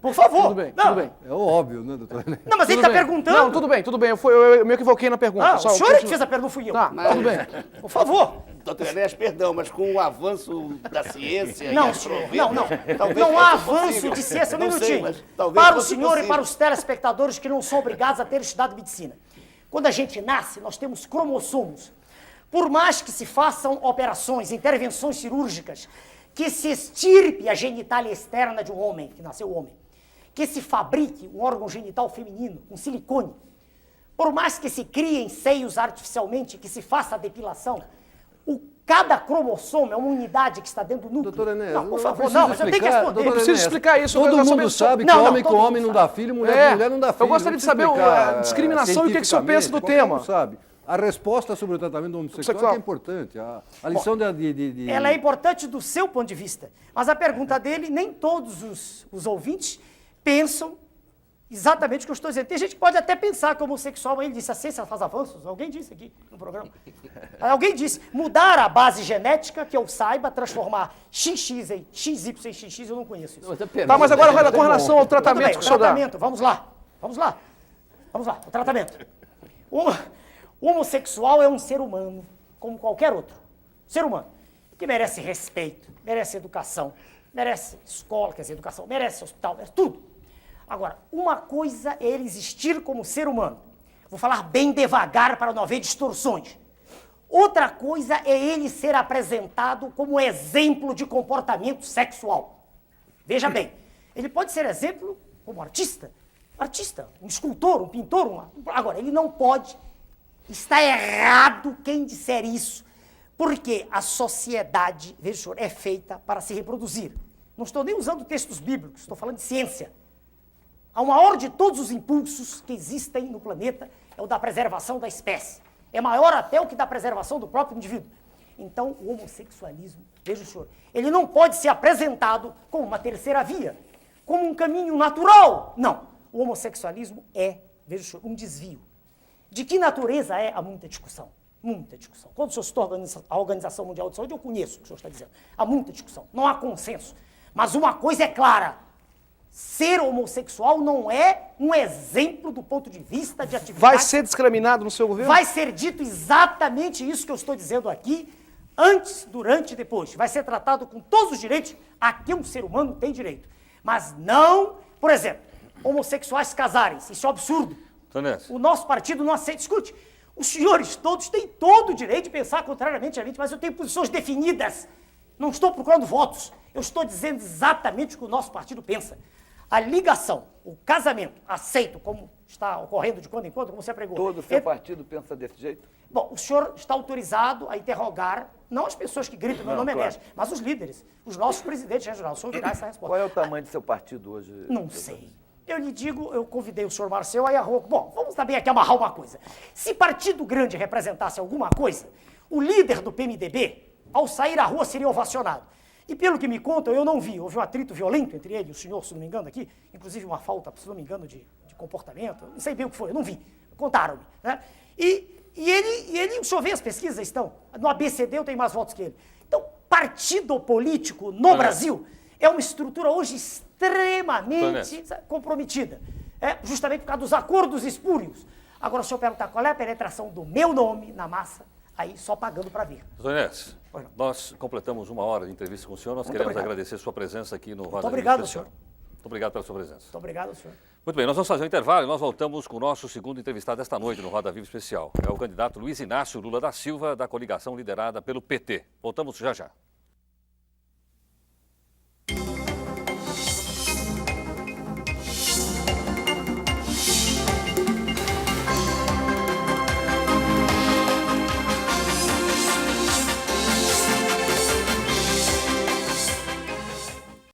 Por favor.
Tudo bem,
Não.
tudo bem.
É óbvio, né, doutor Enéas?
Não, mas ele
Tudo
está
bem.
perguntando.
Não, tudo bem. Eu me equivoquei na pergunta.
Ah,
Só
o senhor é que
continue.
fez a pergunta, não fui eu.
Tá, tudo bem.
Por favor.
Doutor Enéas, perdão, mas com o avanço da ciência...
Não,
e
senhor,
a
não.
talvez
Não há
fosse
avanço
possível.
de ciência, nem
Não
um
sei,
minutinho.
mas talvez
Para o
fosse
senhor e
possível.
para os telespectadores que não são obrigados a ter estudado medicina. Quando a gente nasce, nós temos cromossomos. Por mais que se façam operações, intervenções cirúrgicas, que se extirpe a genitália externa de um homem, que nasceu homem, que se fabrique um órgão genital feminino com silicone, por mais que se criem seios artificialmente, que se faça a depilação, cada cromossomo é uma unidade que está dentro do núcleo.
Doutora Enéas,
não, por
não
favor,
precisa
não, mas eu tenho que
explicar,
responder.
doutora
Preciso
Enéas,
explicar isso. eu
Todo
quero saber
mundo
o senhor-
sabe que
Não, não,
homem com
todo
homem
mundo
não dá
sabe.
filho, mulher não dá filho.
Eu gostaria de saber a discriminação e o que que o senhor pensa do
cientificamente,
tema.
qualquer um sabe. A resposta sobre o tratamento do homossexual
Sexual.
é que é importante. A lição de...
Ela é importante do seu ponto de vista, mas a pergunta dele, nem todos os ouvintes pensam exatamente o que eu estou dizendo. Tem gente que pode até pensar que o homossexual, ele disse, a ciência faz avanços, alguém disse aqui no programa. Alguém disse, mudar a base genética, que eu saiba, transformar XX em XY em XX, eu não conheço isso.
Tá, mas agora com relação ao
Tudo bem,
tratamento que o senhor dá.
tratamento, vamos lá, o tratamento. O homossexual é um ser humano, como qualquer outro, ser humano, que merece respeito, merece educação, merece escola, quer dizer, educação, merece hospital, merece tudo. Agora, uma coisa é ele existir como ser humano. Vou falar bem devagar para não haver distorções. Outra coisa é ele ser apresentado como exemplo de comportamento sexual. Veja bem, ele pode ser exemplo como artista, um escultor, um pintor. Agora, ele não pode. Está errado quem disser isso, porque a sociedade, veja, senhor, é feita para se reproduzir. Não estou nem usando textos bíblicos, estou falando de ciência. O maior de todos os impulsos que existem no planeta é o da preservação da espécie. É maior até o que da preservação do próprio indivíduo. Então, o homossexualismo, veja o senhor, ele não pode ser apresentado como uma terceira via, como um caminho natural. Não. O homossexualismo é, veja o senhor, um desvio. De que natureza é? Há muita discussão. Muita discussão. Quando o senhor citou a Organização Mundial de Saúde, eu conheço o que o senhor está dizendo. Há muita discussão. Não há consenso. Mas uma coisa é clara. Ser homossexual não é um exemplo do ponto de vista de atividade.
Vai ser discriminado no seu governo?
Vai ser dito exatamente isso que eu estou dizendo aqui, antes, durante e depois. Vai ser tratado com todos os direitos a que um ser humano tem direito. Mas não, por exemplo, homossexuais casarem-se. Isso é um absurdo.
Tonés.
O nosso partido não aceita. Escute, os senhores todos têm todo o direito de pensar contrariamente a mim, mas eu tenho posições definidas. Não estou procurando votos. Eu estou dizendo exatamente o que o nosso partido pensa. A ligação, o casamento, aceito, como está ocorrendo de quando em quando, como você pregou.
Todo o seu partido pensa desse jeito?
Bom, o senhor está autorizado a interrogar, não as pessoas que gritam, meu nome é Nés, mas os líderes, os nossos presidentes regionais. O senhor virá essa resposta.
Qual é o tamanho do seu partido hoje?
Não sei. Eu lhe digo, eu convidei o senhor Marcel, aí a rua. Bom, vamos também aqui amarrar uma coisa. Se partido grande representasse alguma coisa, o líder do PMDB, ao sair à rua, seria ovacionado. E pelo que me contam, eu não vi. Houve um atrito violento entre ele e o senhor, se não me engano, aqui. Inclusive uma falta, se não me engano, de comportamento. Não sei bem o que foi, eu não vi. Contaram-me. Né? E ele, o senhor vê as pesquisas, estão. No ABCD eu tenho mais votos que ele. Então, partido político no Brasil é uma estrutura hoje extremamente comprometida. Justamente por causa dos acordos espúrios. Agora, se eu perguntar qual é a penetração do meu nome na massa, aí só pagando para ver.
Doutor Inés, nós completamos 1 hora de entrevista com o senhor. Nós queremos agradecer sua presença aqui no Roda Viva
obrigado,
Especial.
senhor.
Muito obrigado pela sua presença.
Muito obrigado, senhor.
Muito bem, nós vamos fazer um intervalo e nós voltamos com o nosso segundo entrevistado esta noite no Roda Viva Especial. É o candidato Luiz Inácio Lula da Silva, da coligação liderada pelo PT. Voltamos já já.